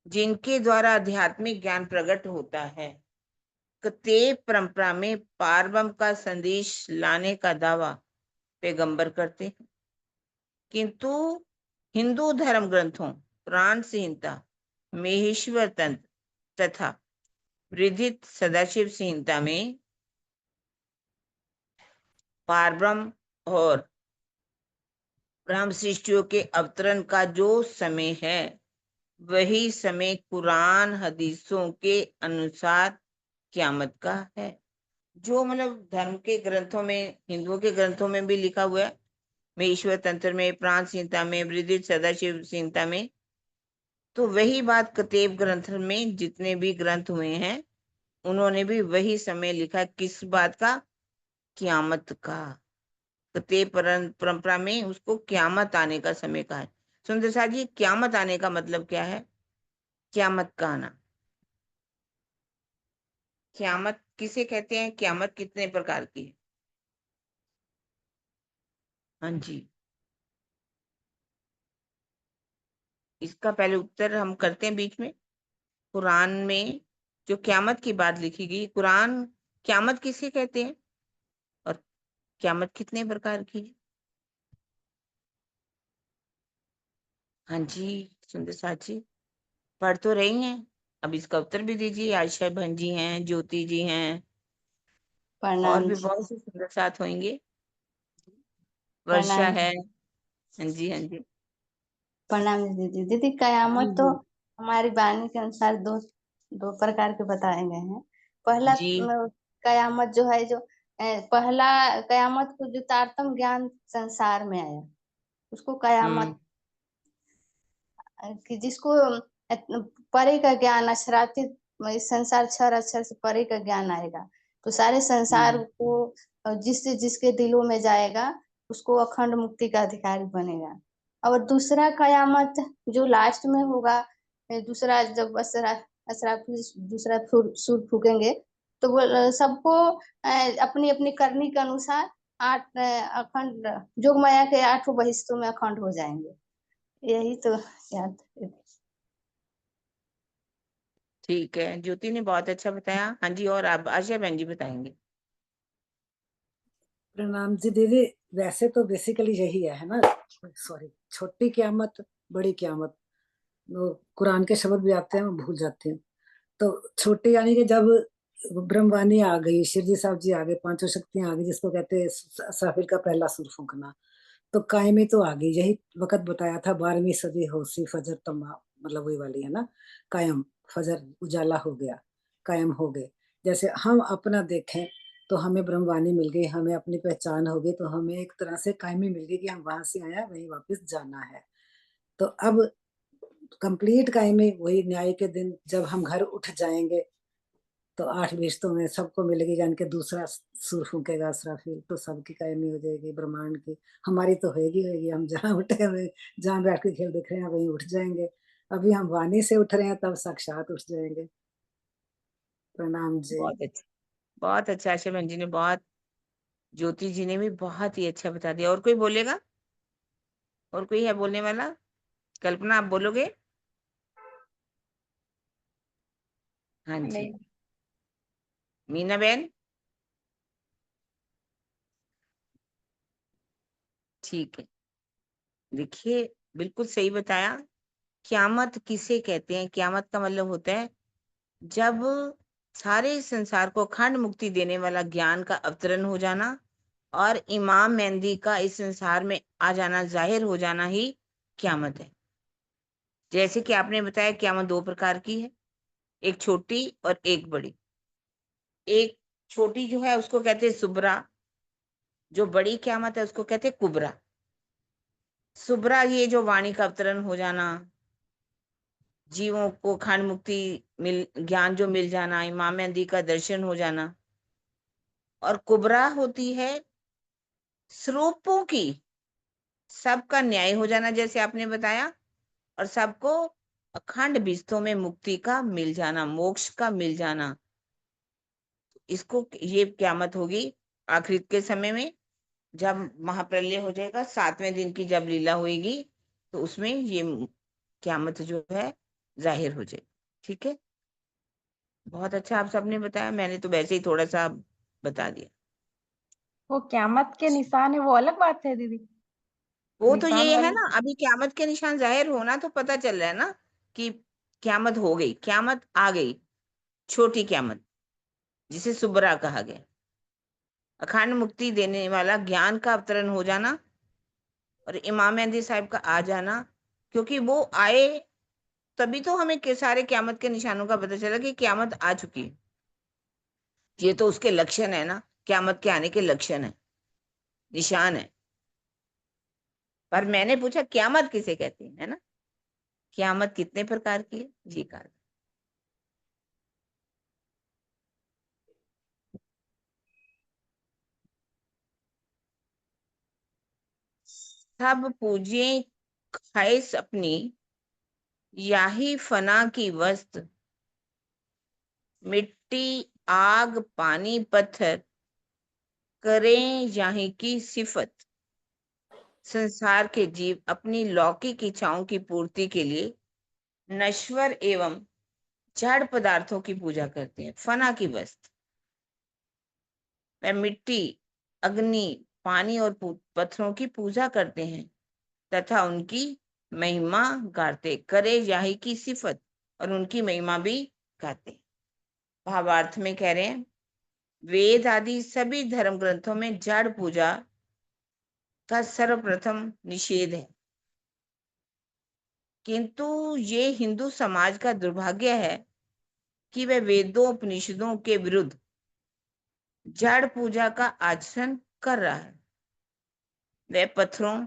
जिनके द्वारा आध्यात्मिक ज्ञान प्रकट होता है। कतेब परंपरा में पारब्रह्म का संदेश लाने का दावा पैगंबर करते हैं, किंतु हिंदू धर्म ग्रंथों पुराण संहिता, महेश्वर तंत्र तथा वृद्धित सदाशिव संहिता में पारब्रह्म और ब्रह्म सृष्टियों के अवतरण का जो समय है वही समय कुरान हदीसों के अनुसार क़यामत का है। जो मतलब धर्म के ग्रंथों में, हिंदुओं के ग्रंथों में भी लिखा हुआ है, में ईश्वर तंत्र में, प्राण संहिता में, वृद्धित सदाशिव संहिता में, तो वही बात कतेब ग्रंथ में जितने भी ग्रंथ हुए हैं उन्होंने भी वही समय लिखा। किस बात का? क़यामत का। कतेब परंपरा में उसको क़यामत आने का समय कहा है। सुंदर साहब जी, क़यामत आने का मतलब क्या है? क़यामत का आना, क़यामत किसे कहते हैं? क़यामत कितने प्रकार की है? हाँ जी, इसका पहले उत्तर हम करते हैं बीच में। कुरान में जो क़यामत की बात लिखी गई, कुरान क़यामत किसे कहते हैं और क़यामत कितने प्रकार की है? हाँ जी, सुंदर साथ जी पढ़ तो रही हैं, अब इसका उत्तर भी दीजिए। आयशा बहन जी हैं, ज्योति जी हैं, और प्रणाम भी जी। बहुत से सुंदर साथ होंगे, वर्षा प्रणाम है। हाँ जी, हाँ जी। प्रणाम जी दीदी। दीदी, जी कयामत तो जी हमारी वाणी के अनुसार दो दो प्रकार के बताए गए हैं। पहला जी। कयामत जो है, जो पहला कयामत को जो तारतम ज्ञान संसार में आया, उसको हम्म। कयामत, कि जिसको परे का ज्ञान, अक्षरातीत, इस संसार छर अक्षर से परे का ज्ञान आएगा, तो सारे संसार हम्म। को जिससे जिसके दिलों में जाएगा उसको अखंड मुक्ति का अधिकारी बनेगा। और दूसरा कयामत जो लास्ट में होगा, दूसरा जब असराफील दूसरा सूर फूकेंगे, तो वो सबको अपनी अपनी करनी के अनुसार आठ अखंड जोग माया के 8 बहिष्टों में अखंड हो जाएंगे। यही तो याद है। ठीक है, ज्योति ने बहुत अच्छा बताया। हाँ जी, और आप आशा बहन जी बताएंगे। प्रणाम जी दीदी। वैसे तो बेसिकली यही है ना, सॉरी, छोटी क़यामत, बड़ी क़यामत, वो कुरान के शब्द भी आते हैं, मैं भूल जाती हूँ। तो छोटी यानी कि जब ब्रह्मवाणी आ गई, शिव जी साहब जी आ गए, पांचों शक्तियां आ गई, जिसको कहते हैं साफिर का पहला सुर फूंकना, तो कायमी तो आ गई। यही वक्त बताया था, 12वीं सदी होशी फजर तमा, मतलब वही वाली है ना, कायम, फजर उजाला हो गया, कायम हो गए। जैसे हम अपना देखें तो हमें ब्रह्मवाणी मिल गई, हमें अपनी पहचान हो गई, तो हमें एक तरह से कायमी मिल गई कि हम वहां से आया वहीं वापस जाना है। तो अब कंप्लीट कायमी वही न्याय के दिन जब हम घर उठ जाएंगे, तो 8 बेश्तों में सबको मिलेगी, यानी कि दूसरा सुर फूकेगा असराफील, तो सबकी कायमी हो जाएगी ब्रह्मांड की। हमारी तो होगी, हम जहाँ उठे हुए, जहाँ बैठ के खेल देख रहे हैं वहीं उठ जाएंगे। अभी हम वाणी से उठ रहे हैं, तब साक्षात उठ जाएंगे। प्रणाम जी। बहुत अच्छा आशा बहन जी ने, बहुत, ज्योति जी ने भी बहुत ही अच्छा बता दिया। और कोई बोलेगा? और कोई है बोलने वाला? कल्पना, आप बोलोगे? हाँ जी, नहीं। मीना बहन? ठीक है, देखिए, बिल्कुल सही बताया। क्यामत किसे कहते हैं? क्यामत का मतलब होता है जब सारे संसार को अखंड मुक्ति देने वाला ज्ञान का अवतरण हो जाना और इमाम मेहंदी का इस संसार में आ जाना, जाहिर हो जाना ही क्यामत है। जैसे कि आपने बताया, क्यामत 2 प्रकार की है, एक छोटी और एक बड़ी। एक छोटी जो है उसको कहते हैं सुबरा, जो बड़ी क्यामत है उसको कहते हैं कुबरा। सुबरा ये जो वाणी का अवतरण हो जाना, जीवों को अखंड मुक्ति मिल, ज्ञान जो मिल जाना, इमाम मेहंदी का दर्शन हो जाना। और कुबरा होती है स्वरूपों की सबका न्याय हो जाना, जैसे आपने बताया, और सबको अखंड बिस्तों में मुक्ति का मिल जाना, मोक्ष का मिल जाना। इसको, ये क्यामत होगी आखिरी के समय में, जब महाप्रलय हो जाएगा, 7वें दिन की जब लीला होगी, तो उसमें ये क्यामत जो है जाहिर हो जाएगी। ठीक है, बहुत अच्छा आप सबने बताया, मैंने तो वैसे ही थोड़ा सा बता दिया। वो क्यामत के निशान है, वो अलग बात है दीदी। वो तो निशान ये है वाली। ना, अभी क्यामत के निशान जाहिर होना तो पता चल रहा है ना कि क्यामत हो गई, क्यामत आ गई, छोटी क्यामत जिसे सुबरा कहा गया, अखंड मुक्ति देने वाला ज्ञान का अवतरण हो जाना और इमाम मेहंदी साहब का आ जाना। क्योंकि वो आए तभी तो हमें के सारे क्यामत के निशानों का पता चला कि क्यामत आ चुकी है। ये तो उसके लक्षण है ना, क्यामत के आने के लक्षण है, निशान है। पर मैंने पूछा क्यामत किसे कहते हैं, है ना? क्यामत कितने प्रकार की है, जी कहा। सब पूजे ख्वाहिश अपनी, याही फना की वस्त, मिट्टी आग पानी पत्थर, करें याही की सिफत। संसार के जीव अपनी लौकिक इच्छाओं की पूर्ति के लिए नश्वर एवं जड़ पदार्थों की पूजा करते हैं। फना की वस्त, वह मिट्टी, अग्नि, पानी और पत्थरों की पूजा करते हैं तथा उनकी महिमा गाते, करे याही की सिफत, और उनकी महिमा भी गाते। भावार्थ में कह रहे हैं, वेद आदि सभी धर्म ग्रंथों में जड़ पूजा का सर्वप्रथम निषेध है, किंतु ये हिंदू समाज का दुर्भाग्य है कि वह वेदों उपनिषदों के विरुद्ध जड़ पूजा का आचरण कर रहा है। वह पत्थरों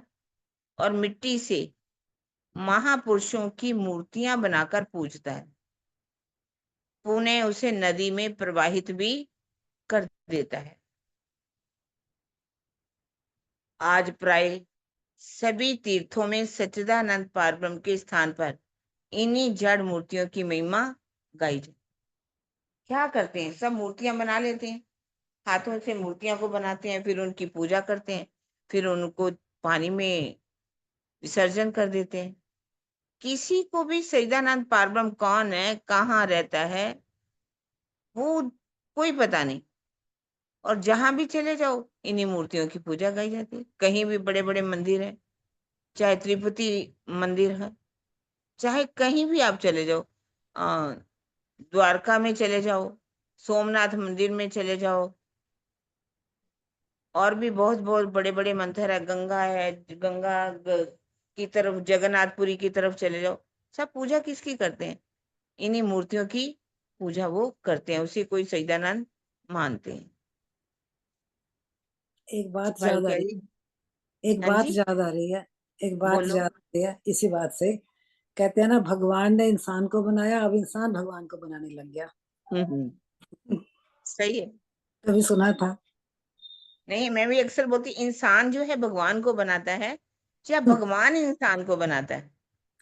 और मिट्टी से महापुरुषों की मूर्तियां बनाकर पूजता है, पुनः उसे नदी में प्रवाहित भी कर देता है। आज प्राय सभी तीर्थों में सच्चिदानंद पारब्रह्म के स्थान पर इन्हीं जड़ मूर्तियों की महिमा गाई जाती। क्या करते हैं, सब मूर्तियां बना लेते हैं, हाथों से मूर्तियों को बनाते हैं, फिर उनकी पूजा करते हैं, फिर उनको पानी में विसर्जन कर देते हैं। किसी को भी सच्चिदानंद पारब्रह्म कौन है, कहाँ रहता है, वो कोई पता नहीं। और जहां भी चले जाओ इन्हीं मूर्तियों की पूजा गाई जाती है। कहीं भी बड़े बड़े मंदिर है, चाहे तिरुपति मंदिर है, चाहे कहीं भी आप चले जाओ, द्वारका में चले जाओ, सोमनाथ मंदिर में चले जाओ, और भी बहुत बहुत बड़े बड़े मंदिर है, गंगा है, की तरफ, जगन्नाथपुरी की तरफ चले जाओ, सब पूजा किसकी करते हैं? इन्हीं मूर्तियों की पूजा वो करते हैं, उसी कोई सच्चिदानंद मानते हैं। एक बात भाई याद आ कह रही रही, एक हाँ बात जी, याद आ रही है, एक बात बोलो। याद आ रही है इसी बात से, कहते हैं ना, भगवान ने इंसान को बनाया, अब इंसान भगवान को बनाने लग गया। सही है। कभी सुना था। नहीं, मैं भी अक्सर बोलती, इंसान जो है भगवान को बनाता है या भगवान इंसान को बनाता है?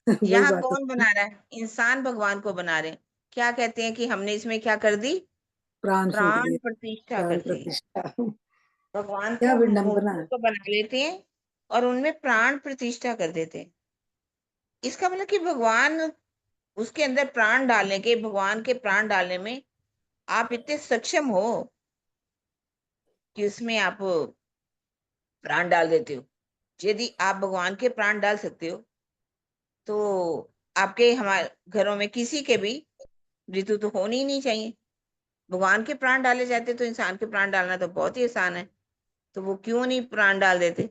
वही यहाँ बात कौन होती है। बना रहा है? इंसान भगवान को बना रहे हैं। क्या कहते हैं कि हमने इसमें क्या कर दी? प्राण फूंक प्राण दिए। प्रतिष्ठा प्राण कर दी। प्रतिष्ठा। भगवान क्या को विडंबना मूर्ति है। को बना लेते हैं और उनमें प्राण प्रतिष्ठा कर देते हैं। इसका मतलब कि भगवान, उसके अंदर प्राण डालने के, भगवान के प्राण डालने में आप इतने सक्षम हो कि उसमें आप प्राण डाल देते हो। यदि आप भगवान के प्राण डाल सकते हो तो आपके, हमारे घरों में किसी के भी मृत्यु तो होनी ही नहीं चाहिए। भगवान के प्राण डाले जाते तो इंसान के प्राण डालना तो बहुत ही आसान है। तो वो क्यों नहीं प्राण डाल देते?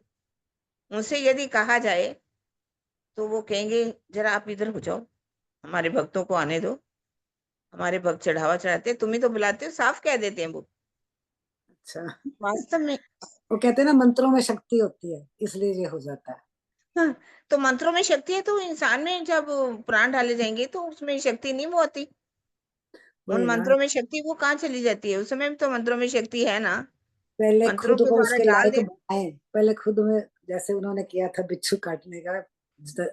उनसे यदि कहा जाए तो वो कहेंगे जरा आप इधर हो जाओ, हमारे भक्तों को आने दो, हमारे भक्त चढ़ावा चढ़ाते हैं, तुम ही तो बुलाते हो, साफ कह देते हैं वो। अच्छा, वास्तव में वो कहते हैं ना, मंत्रों में शक्ति होती है, इसलिए ये हो जाता है। हाँ, तो मंत्रों में शक्ति है, तो इंसान में जब प्राण डाले जाएंगे तो उसमें शक्ति नहीं वो होती। उन वही ना, मंत्रों में शक्ति वो कहाँ चली जाती है? उस समय भी तो मंत्रों में शक्ति है ना, पहले मंत्रों खुद के को द्वारा उसके डाल लायक देना। बनाए। पहले खुद में, जैसे उन्होंने किया था बिच्छू काटने का,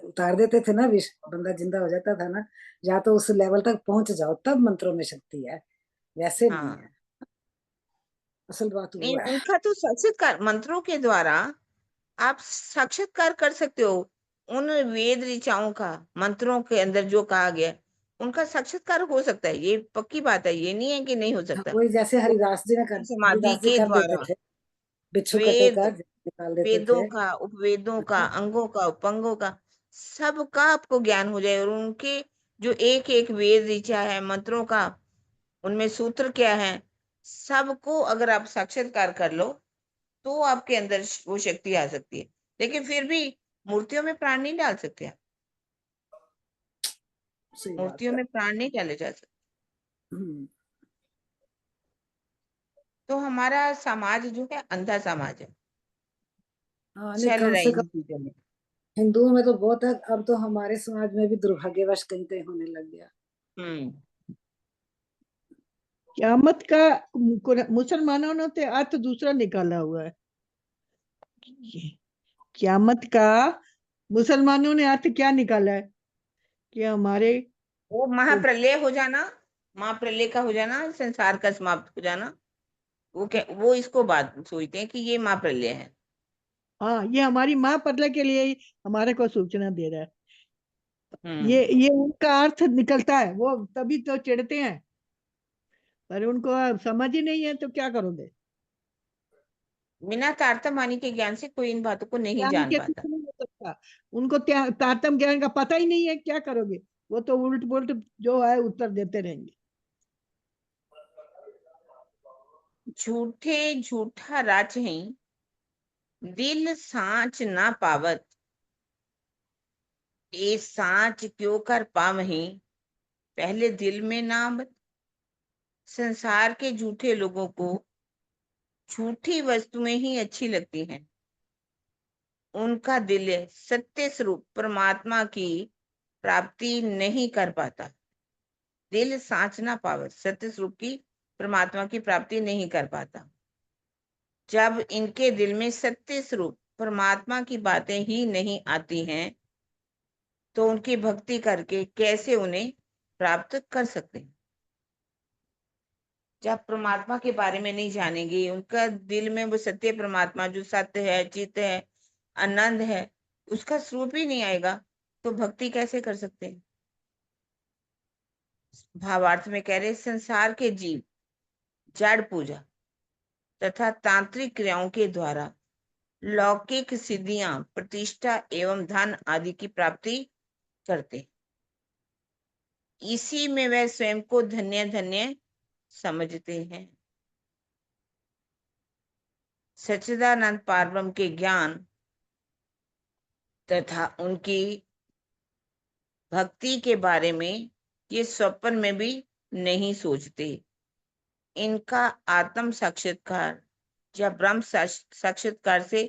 उतार देते थे ना विष, बंदा जिंदा हो जाता था ना। या तो उस लेवल तक पहुंच जाओ तब मंत्रों में शक्ति है, वैसे नहीं हाँ, है। असल बात नहीं, वो है। उनका तो साक्षात्कार मंत्रों के द्वारा आप साक्षात्कार कर सकते हो। उन वेद ऋचाओं का, मंत्रों के अंदर जो कहा गया है, उनका साक्षात्कार हो सकता है, ये पक्की बात है, ये नहीं है कि नहीं हो सकता। वही जैसे वो हरिदास जी ने कर, समाधि हरिदास जी के कर देते द्वारा थे, बिच्छू कटे वेद, का निकाल देते वेदों थे। का, उपवेदों का, अंगों का, उपंगों का, सबका आपको ज्ञान हो जाए। और उनके जो एक एक वेद ऋचा है, मंत्रों का, उनमें सूत्र क्या है, सबको अगर आप साक्षात्कार कर लो तो आपके अंदर वो शक्ति आ सकती है। लेकिन फिर भी मूर्तियों में प्राण नहीं डाल सकते आप। सही बात मूर्तियों है। में प्राण नहीं डाले जा सकते। हम्म। तो हमारा समाज जो है अंधा समाज है, हाँ, नहीं, चल कम रहा है से इन कम चीजों में। हिंदुओं में तो बहुत है, अब तो हमारे समाज में भी दुर्भाग्यवश कहीं कहीं होने लग गया। हम्म। क्यामत का मुसलमानों ने तो अर्थ दूसरा निकाला हुआ है। क्यामत का मुसलमानों ने अर्थ क्या निकाला है कि हमारे वो महाप्रलय हो जाना, महाप्रलय का हो जाना, संसार का समाप्त हो जाना। वो इसको बात सोचते हैं कि ये महाप्रलय है। हाँ, ये हमारी माँ परले के लिए ही हमारे को सूचना दे रहा है। हम्म। ये उनका अर्थ निकलता है, वो तभी तो चिढ़ते हैं, पर उनको अब समझ ही नहीं है तो क्या करोगे? बिना तारतम्य के ज्ञान से कोई इन बातों को नहीं ज्ञान जान के कुछ पाता। नहीं हो सकता। उनको तारतम्य ज्ञान का पता ही नहीं है, क्या करोगे? वो तो उल्ट पुल्ट जो है उत्तर देते रहेंगे। झूठे झूठा राच है, दिल साच ना पावत, ए साच क्यों कर पावही, पहले दिल में ना आवत। संसार के झूठे लोगों को झूठी वस्तुएं ही अच्छी लगती हैं। उनका दिल सत्य स्वरूप परमात्मा की प्राप्ति नहीं कर पाता। दिल साच ना पावत, सत्य स्वरूप की, परमात्मा की प्राप्ति नहीं कर पाता। जब इनके दिल में सत्य स्वरूप परमात्मा की बातें ही नहीं आती हैं तो उनकी भक्ति करके कैसे उन्हें प्राप्त कर सकते हैं? जब परमात्मा के बारे में नहीं जानेंगे, उनका दिल में वो सत्य परमात्मा जो सत्य है, चित्त है, आनंद है, उसका स्वरूप ही नहीं आएगा तो भक्ति कैसे कर सकते हैं? भावार्थ में कह रहे, संसार के जीव जड़ पूजा तथा तांत्रिक क्रियाओं के द्वारा लौकिक सिद्धियां, प्रतिष्ठा एवं धन आदि की प्राप्ति करते, इसी में वह स्वयं को धन्य धन्य समझते हैं। सच्चिदानंद पारब्रह्म के ज्ञान तथा उनकी भक्ति के बारे में ये स्वप्न में भी नहीं सोचते। इनका आत्म साक्षात्कार या ब्रह्म साक्षात्कार से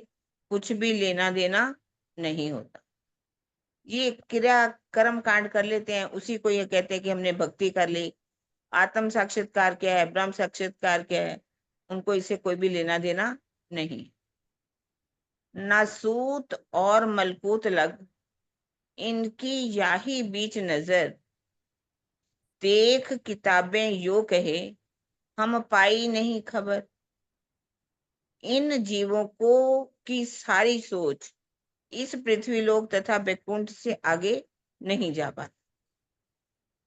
कुछ भी लेना देना नहीं होता। ये क्रिया कर्म कांड कर लेते हैं, उसी को ये कहते हैं कि हमने भक्ति कर ली। आत्म साक्षात्कार क्या है, ब्रह्म साक्षात्कार क्या है, उनको इससे कोई भी लेना देना नहीं। नासूत और मलकूत लग, इनकी याही बीच नजर, देख किताबें यो कहे, हम पाई नहीं खबर। इन जीवों को की सारी सोच इस पृथ्वीलोक तथा वैकुंठ से आगे नहीं जा पाती।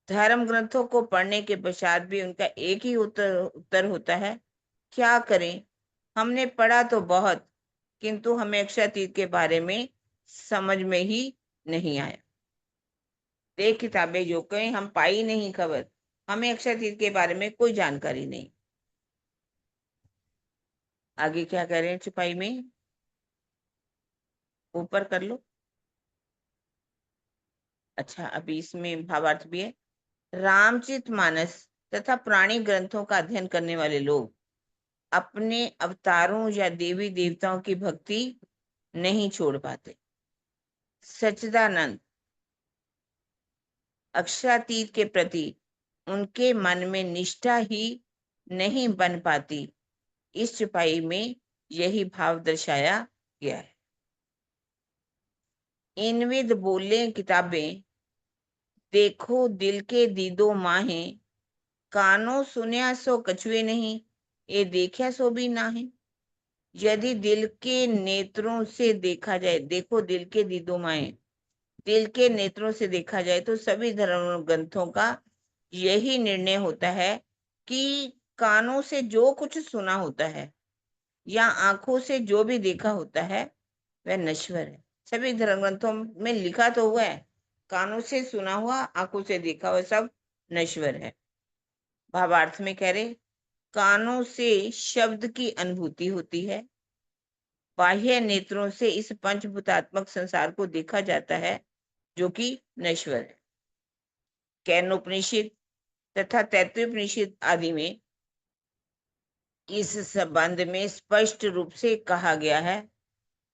धर्म ग्रंथों को पढ़ने के पश्चात भी उनका एक ही उत्तर होता है, क्या करें, हमने पढ़ा तो बहुत, किंतु हमें अक्षातीत के बारे में समझ में ही नहीं आया। देख किताबें जो कहें, हम पाई नहीं खबर, हमें अक्षातीत के बारे में कोई जानकारी नहीं। आगे क्या कह रहे हैं छुपाई में, ऊपर कर लो। अच्छा, अभी इसमें भावार्थ भी है। रामचरित मानस तथा पुराणी ग्रंथों का अध्ययन करने वाले लोग अपने अवतारों या देवी देवताओं की भक्ति नहीं छोड़ पाते। सच्चिदानंद अक्षरातीत के प्रति उनके मन में निष्ठा ही नहीं बन पाती। इस छुपाई में यही भाव दर्शाया गया है। इनविद बोले किताबें, देखो दिल के दीदो माहे, कानों सुनिया सो कछुए नहीं, ये देखा सो भी ना है। यदि दिल के नेत्रों से देखा जाए, देखो दिल के दीदो माहे, दिल के नेत्रों से देखा जाए तो सभी धर्म ग्रंथों का यही निर्णय होता है कि कानों से जो कुछ सुना होता है या आंखों से जो भी देखा होता है वह नश्वर है। सभी धर्म ग्रंथों में लिखा तो हुआ है, कानों से सुना हुआ, आंखों से देखा हुआ सब नश्वर है। भावार्थ में कह रहे, कानों से शब्द की अनुभूति होती है, बाह्य नेत्रों से इस पंचभूतात्मक संसार को देखा जाता है जो कि नश्वर है। कैनोपनिषद तथा तैत्तिरीयोपनिषद आदि में इस संबंध में स्पष्ट रूप से कहा गया है,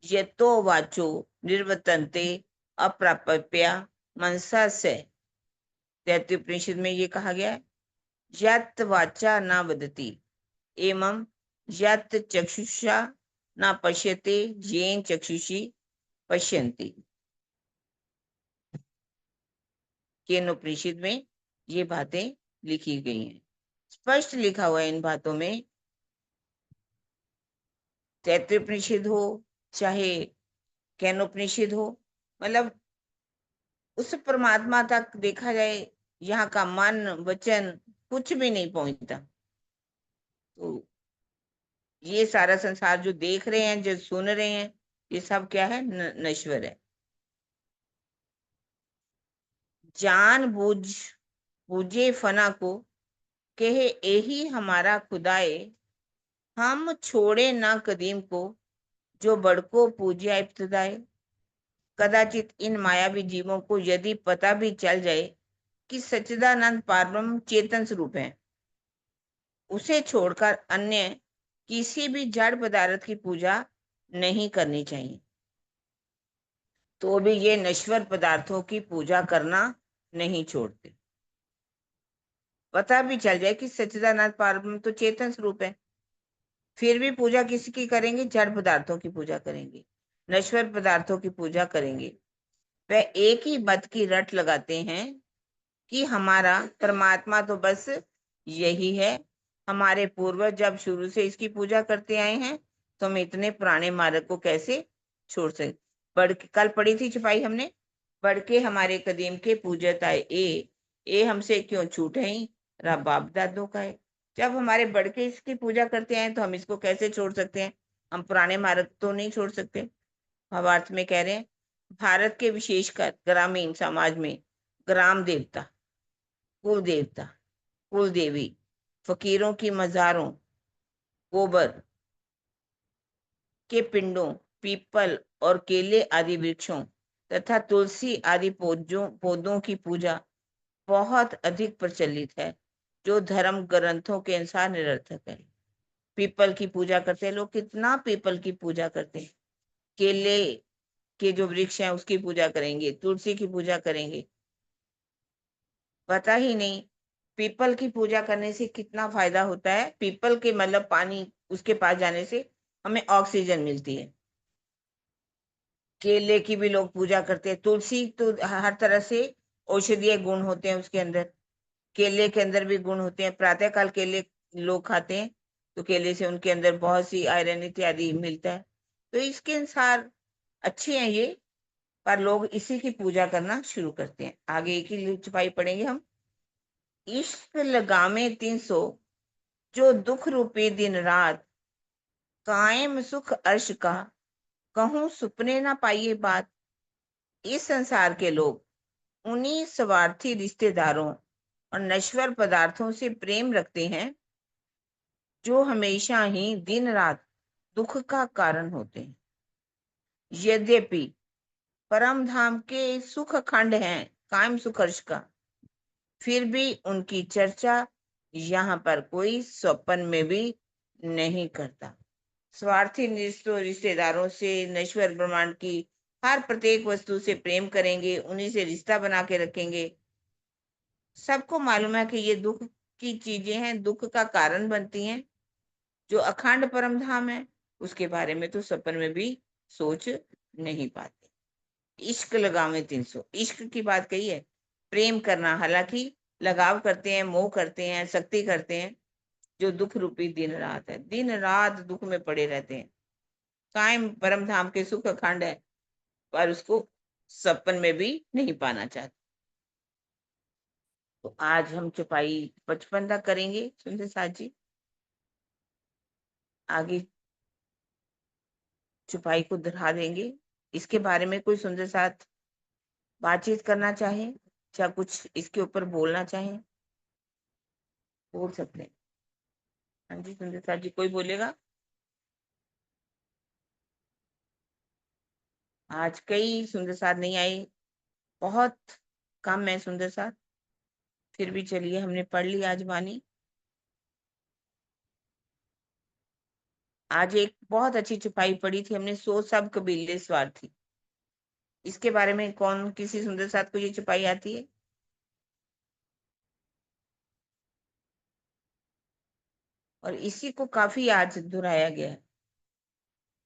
यतो वाचो निर्वर्तन्ते अप्राप्या मनसा से। तैत्तिरीयोपनिषद में ये कहा गया है, यत् वाचा न वदति एवं यत् चक्षुषा न पश्यते येन चक्षुषी पश्यन्ति। केनोपनिषद में ये बातें लिखी गई हैं, स्पष्ट लिखा हुआ है इन बातों में। तैत्तिरीयोपनिषद हो चाहे कैनोपनिषद हो, मतलब उस परमात्मा तक देखा जाए, यहाँ का मन वचन कुछ भी नहीं पहुंचता। तो ये सारा संसार जो देख रहे हैं, जो सुन रहे हैं, ये सब क्या है, नश्वर है। जान बूझे फना को कहे यही हमारा खुदाए, हम छोड़े ना कदीम को जो बड़को पूजिया इब्तदाए। कदाचित इन मायावी जीवों को यदि पता भी चल जाए कि सच्चिदानंद पारब्रह्म चेतन स्वरूप है, उसे छोड़कर अन्य किसी भी जड़ पदार्थ की पूजा नहीं करनी चाहिए, तो भी ये नश्वर पदार्थों की पूजा करना नहीं छोड़ते। पता भी चल जाए कि सच्चिदानंद पारब्रह्म तो चेतन स्वरूप है, फिर भी पूजा किसकी करेंगे, जड़ पदार्थों की पूजा करेंगे, नश्वर पदार्थों की पूजा करेंगे। वह एक ही मत की रट लगाते हैं कि हमारा परमात्मा तो बस यही है। हमारे पूर्वज जब शुरू से इसकी पूजा करते आए हैं, तो हम इतने पुराने मार्ग को कैसे छोड़ सकते। कल पढ़ी थी छुपाई हमने, बढ़ के हमारे कदीम के पूजत आए ए हमसे क्यों छूटे ही, रा बाप दादों का है। जब हमारे बढ़ के इसकी पूजा करते आए तो हम इसको कैसे छोड़ सकते हैं, हम पुराने मार्ग तो नहीं छोड़ सकते। भावार्थ में कह रहे हैं, भारत के विशेषकर ग्रामीण समाज में ग्राम देवता, कुल देवता, कुल देवी, फकीरों की मजारों, गोबर के पिंडों, पीपल और केले आदि वृक्षों तथा तुलसी आदि पौधों की पूजा बहुत अधिक प्रचलित है, जो धर्म ग्रंथों के अनुसार निरर्थक है। पीपल की पूजा करते हैं लोग, कितना पीपल की पूजा करते हैं, केले के जो वृक्ष हैं उसकी पूजा करेंगे, तुलसी की पूजा करेंगे, पता ही नहीं। पीपल की पूजा करने से कितना फायदा होता है। पीपल के मतलब पानी उसके पास जाने से हमें ऑक्सीजन मिलती है। केले की भी लोग पूजा करते हैं। तुलसी तो हर तरह से औषधीय गुण होते हैं उसके अंदर। केले के अंदर भी गुण होते हैं। प्रातः काल केले लोग खाते हैं तो केले से उनके अंदर बहुत सी आयरन इत्यादि मिलता है। तो इसके अनुसार अच्छे हैं ये, पर लोग इसी की पूजा करना शुरू करते हैं। आगे एक ही छुपाई पढ़ेंगे हम। इश्क लगामे 300, जो दुख रूपी दिन रात, कायम सुख अर्श का, कहूं सुपने ना पाइए बात। इस संसार के लोग उन्हीं स्वार्थी रिश्तेदारों और नश्वर पदार्थों से प्रेम रखते हैं जो हमेशा ही दिन रात दुख का कारण होते हैं। यद्यपि परम धाम के सुख खंड हैं कायम सुख अर्श का, फिर भी उनकी चर्चा यहाँ पर कोई स्वप्न में भी नहीं करता। स्वार्थी रिश्तेदारों से, नश्वर ब्रह्मांड की हर प्रत्येक वस्तु से प्रेम करेंगे, उन्हीं से रिश्ता बना के रखेंगे। सबको मालूम है कि ये दुख की चीजें हैं, दुख का कारण बनती हैं। जो अखंड परम धाम है उसके बारे में तो सपन में भी सोच नहीं पाते। इश्क लगावे 300, इश्क की बात कही है, प्रेम करना। हालांकि लगाव करते हैं, मोह करते हैं, शक्ति करते हैं। जो दुख रूपी दिन रात है, दिन रात दुख में पड़े रहते हैं। कायम परम धाम के सुख अखंड है, पर उसको सपन में भी नहीं पाना चाहते। तो आज हम चौपाई 55 तक करेंगे सुंदर साथ जी। आगे चौपाई को दोहरा देंगे। इसके बारे में कोई सुंदर साथ बातचीत करना चाहे या कुछ इसके ऊपर बोलना चाहे, बोल सकते हैं। हाँ जी सुंदर साथ जी, कोई बोलेगा? आज कई सुंदर साथ नहीं आए, बहुत कम है सुंदर साथ। फिर भी चलिए, हमने पढ़ ली आज वाणी। आज एक बहुत अच्छी चौपाई पढ़ी थी हमने, सो सब कबीले स्वार्थी। इसके बारे में कौन, किसी सुंदर साथ को ये चौपाई आती है? और इसी को काफी आज दोहराया गया है।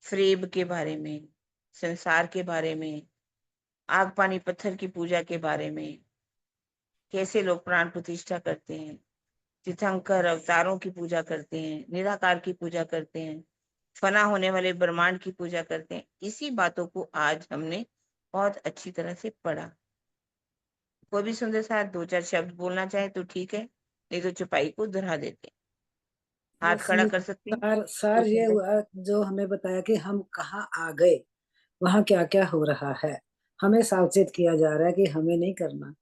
फ्रेब के बारे में, संसार के बारे में, आग पानी पत्थर की पूजा के बारे में, कैसे लोग प्राण प्रतिष्ठा करते हैं, तीर्थंकर अवतारों की पूजा करते हैं, निराकार की पूजा करते हैं, फना होने वाले ब्रह्मांड की पूजा करते हैं। इसी बातों को आज हमने बहुत अच्छी तरह से पढ़ा। कोई भी सुंदर साथ 2-4 शब्द बोलना चाहे तो ठीक है, नहीं तो चौपाई को दोहरा देते हैं। हाथ बस खड़ा ये कर सकते हैं सार कोई ये सुंदर। हुआ जो हमें बताया कि हम कहाँ आ गए, वहाँ क्या क्या हो रहा है। हमें सावचेत किया जा रहा है कि हमें नहीं करना,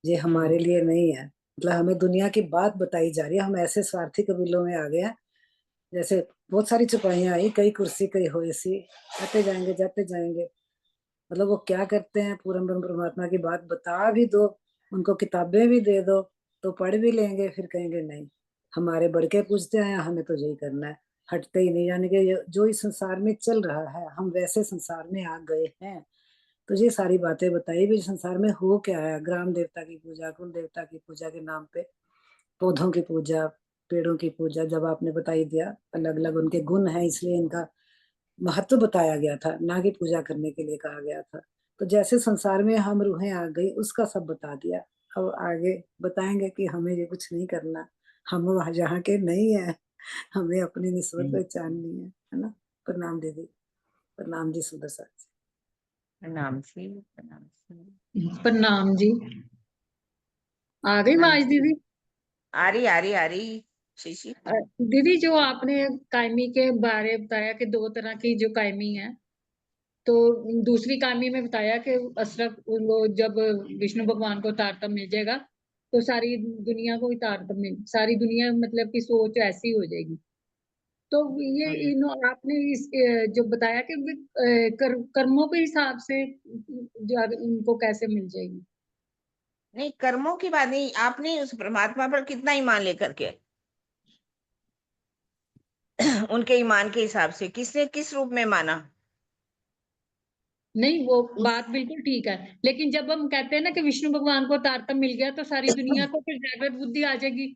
ये हमारे लिए नहीं है। मतलब हमें दुनिया की बात बताई जा रही है। हम ऐसे स्वार्थी कबीलों में आ गए हैं। जैसे बहुत सारी चुपाइयां आई, कई कुर्सी कई होएसी, आते जाएंगे जाते जाएंगे। मतलब वो क्या करते हैं, पूरन ब्रह्म परमात्मा की बात बता भी दो, उनको किताबें भी दे दो तो पढ़ भी लेंगे, फिर कहेंगे नहीं हमारे बड़के पूछते हैं, हमें तो यही करना है, हटते ही नहीं। यानी कि जो इस संसार में चल रहा है, हम वैसे संसार में आ गए हैं। तो ये सारी बातें बताई भी संसार में हो क्या है। ग्राम देवता की पूजा, कुल देवता की पूजा के नाम पे, पौधों की पूजा, पेड़ों की पूजा, जब आपने बताई दिया अलग अलग उनके गुण हैं, इसलिए इनका महत्व बताया गया था, ना कि पूजा करने के लिए कहा गया था। तो जैसे संसार में हम रूहें आ गई, उसका सब बता दिया। अब आगे बताएंगे कि हमें ये कुछ नहीं करना, हम वहां यहाँ के नहीं है, हमें अपनी निस्बत पहचाननी है ना। प्रणाम दीदी, प्रणाम जी सुंदर साथ जी। प्रणाम जी, प्रणाम जी। प्रणाम जी। आ गई हाँ आवाज जी, दीदी? आ रही शीशी। दीदी जो आपने कायमी के बारे बताया कि दो तरह की जो कायमी है, तो दूसरी कायमी में बताया कि अशरफ वो जब विष्णु भगवान को तारतम्य मिल जाएगा तो सारी दुनिया को ही तारतम्य, सारी दुनिया मतलब की सोच ऐसी हो जाएगी। तो ये आपने इस जो बताया कि कर्मों के हिसाब से जो उनको कैसे मिल जाएगी? नहीं, कर्मों की बात नहीं, आपने उस परमात्मा पर कितना ईमान लेकर के उनके ईमान के हिसाब से किसने किस रूप में माना। नहीं, वो बात बिल्कुल ठीक है, लेकिन जब हम कहते हैं ना कि विष्णु भगवान को तारतम्य मिल गया तो सारी दुनिया को फिर जागृत बुद्धि आ जाएगी।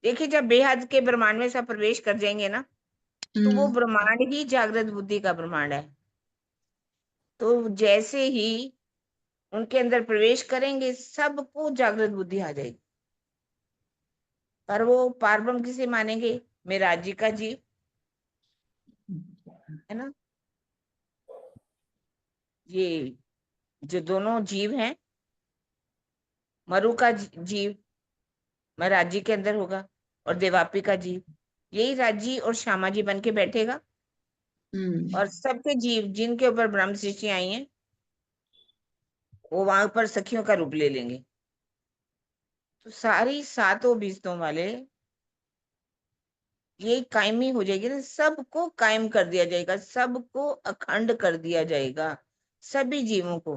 देखिए, जब बेहद के ब्रह्मांड में सब प्रवेश कर जाएंगे ना, तो वो ब्रह्मांड ही जागृत बुद्धि का ब्रह्मांड है। तो जैसे ही उनके अंदर प्रवेश करेंगे, सबको जागृत बुद्धि आ जाएगी। पर वो पारब्रह्म किसे मानेंगे? मेरा जी का जीव, है ना। ये जो दोनों जीव हैं, मरु का जीव मैं राज्य के अंदर होगा, और देवापी का जीव, यही राज्य और श्यामा जी बन के बैठेगा। और सबके जीव जिनके ऊपर ब्रह्म सृष्टि आई है, वो वहां पर सखियों का रूप ले लेंगे। तो सारी सातों बीजों वाले ये कायमी हो जाएगी ना, सबको कायम कर दिया जाएगा, सबको अखंड कर दिया जाएगा, सभी जीवों को।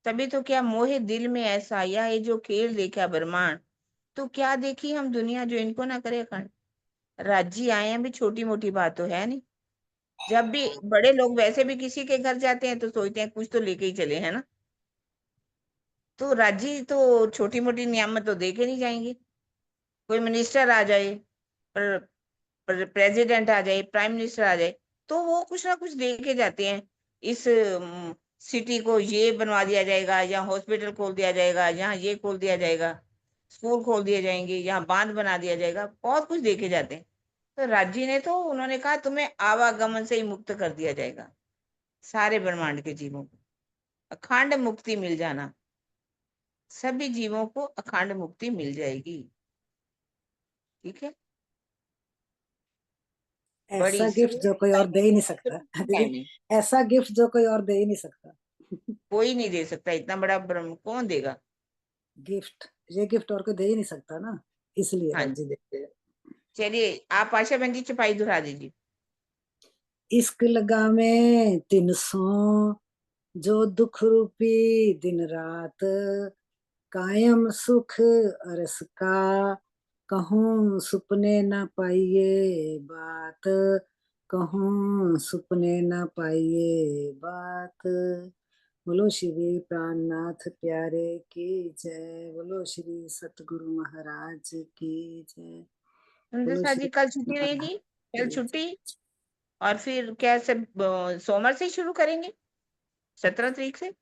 तभी तो क्या मोहे दिल में ऐसा आया है, जो खेल देखा ब्रह्मांड, तो क्या देखी हम दुनिया, जो इनको ना करे अखंड। राज्य आए हैं भी, छोटी मोटी बात तो है नहीं। जब भी बड़े लोग वैसे भी किसी के घर जाते हैं तो सोचते हैं कुछ तो लेके ही चले, है ना। तो राज्य तो छोटी मोटी नियामत तो दे के नहीं जाएंगे। कोई मिनिस्टर आ जाए, प्रेसिडेंट आ जाए, प्राइम मिनिस्टर आ जाए, तो वो कुछ ना कुछ दे के जाते हैं। इस सिटी को ये बनवा दिया जाएगा, यहाँ हॉस्पिटल खोल दिया जाएगा, यहाँ ये खोल दिया जाएगा, स्कूल खोल दिए जाएंगे, यहाँ बांध बना दिया जाएगा, बहुत कुछ दे के जाते हैं। तो राज्य ने तो उन्होंने कहा तुम्हें आवागमन से ही मुक्त कर दिया जाएगा, सारे ब्रह्मांड के जीवों को अखंड मुक्ति मिल जाना, सभी जीवों को अखंड मुक्ति मिल जाएगी। ठीक है। बड़ी ऐसा गिफ्ट जो कोई और दे ही नहीं सकता दीदी, टाइमिंग ऐसा गिफ्ट जो कोई और दे ही नहीं सकता। कोई नहीं दे सकता, इतना बड़ा ब्रह्म कौन देगा। गिफ्ट, ये गिफ्ट और कोई दे ही नहीं सकता ना, इसलिए हाँ, राज्य देते हैं। चलिए आप आशा बहन जी चपाई दुहरा दीजिए। इश्क लगा में 300 जो दुख रूपी दिन रात, कायम सुख अरस का कहूँ सुपने न पाइए बात, कहूँ सुपने न पाइए बात। बोलो श्री प्राणनाथ प्यारे की जय, बोलो श्री सतगुरु महाराज की जय, सुंदर बोलो सा जी, श्री कल छुट्टी महाराज रहेगी, कल की जय। छुट्टी। और फिर क्या सब सोमवार से ही शुरू करेंगे 17 तारीख से।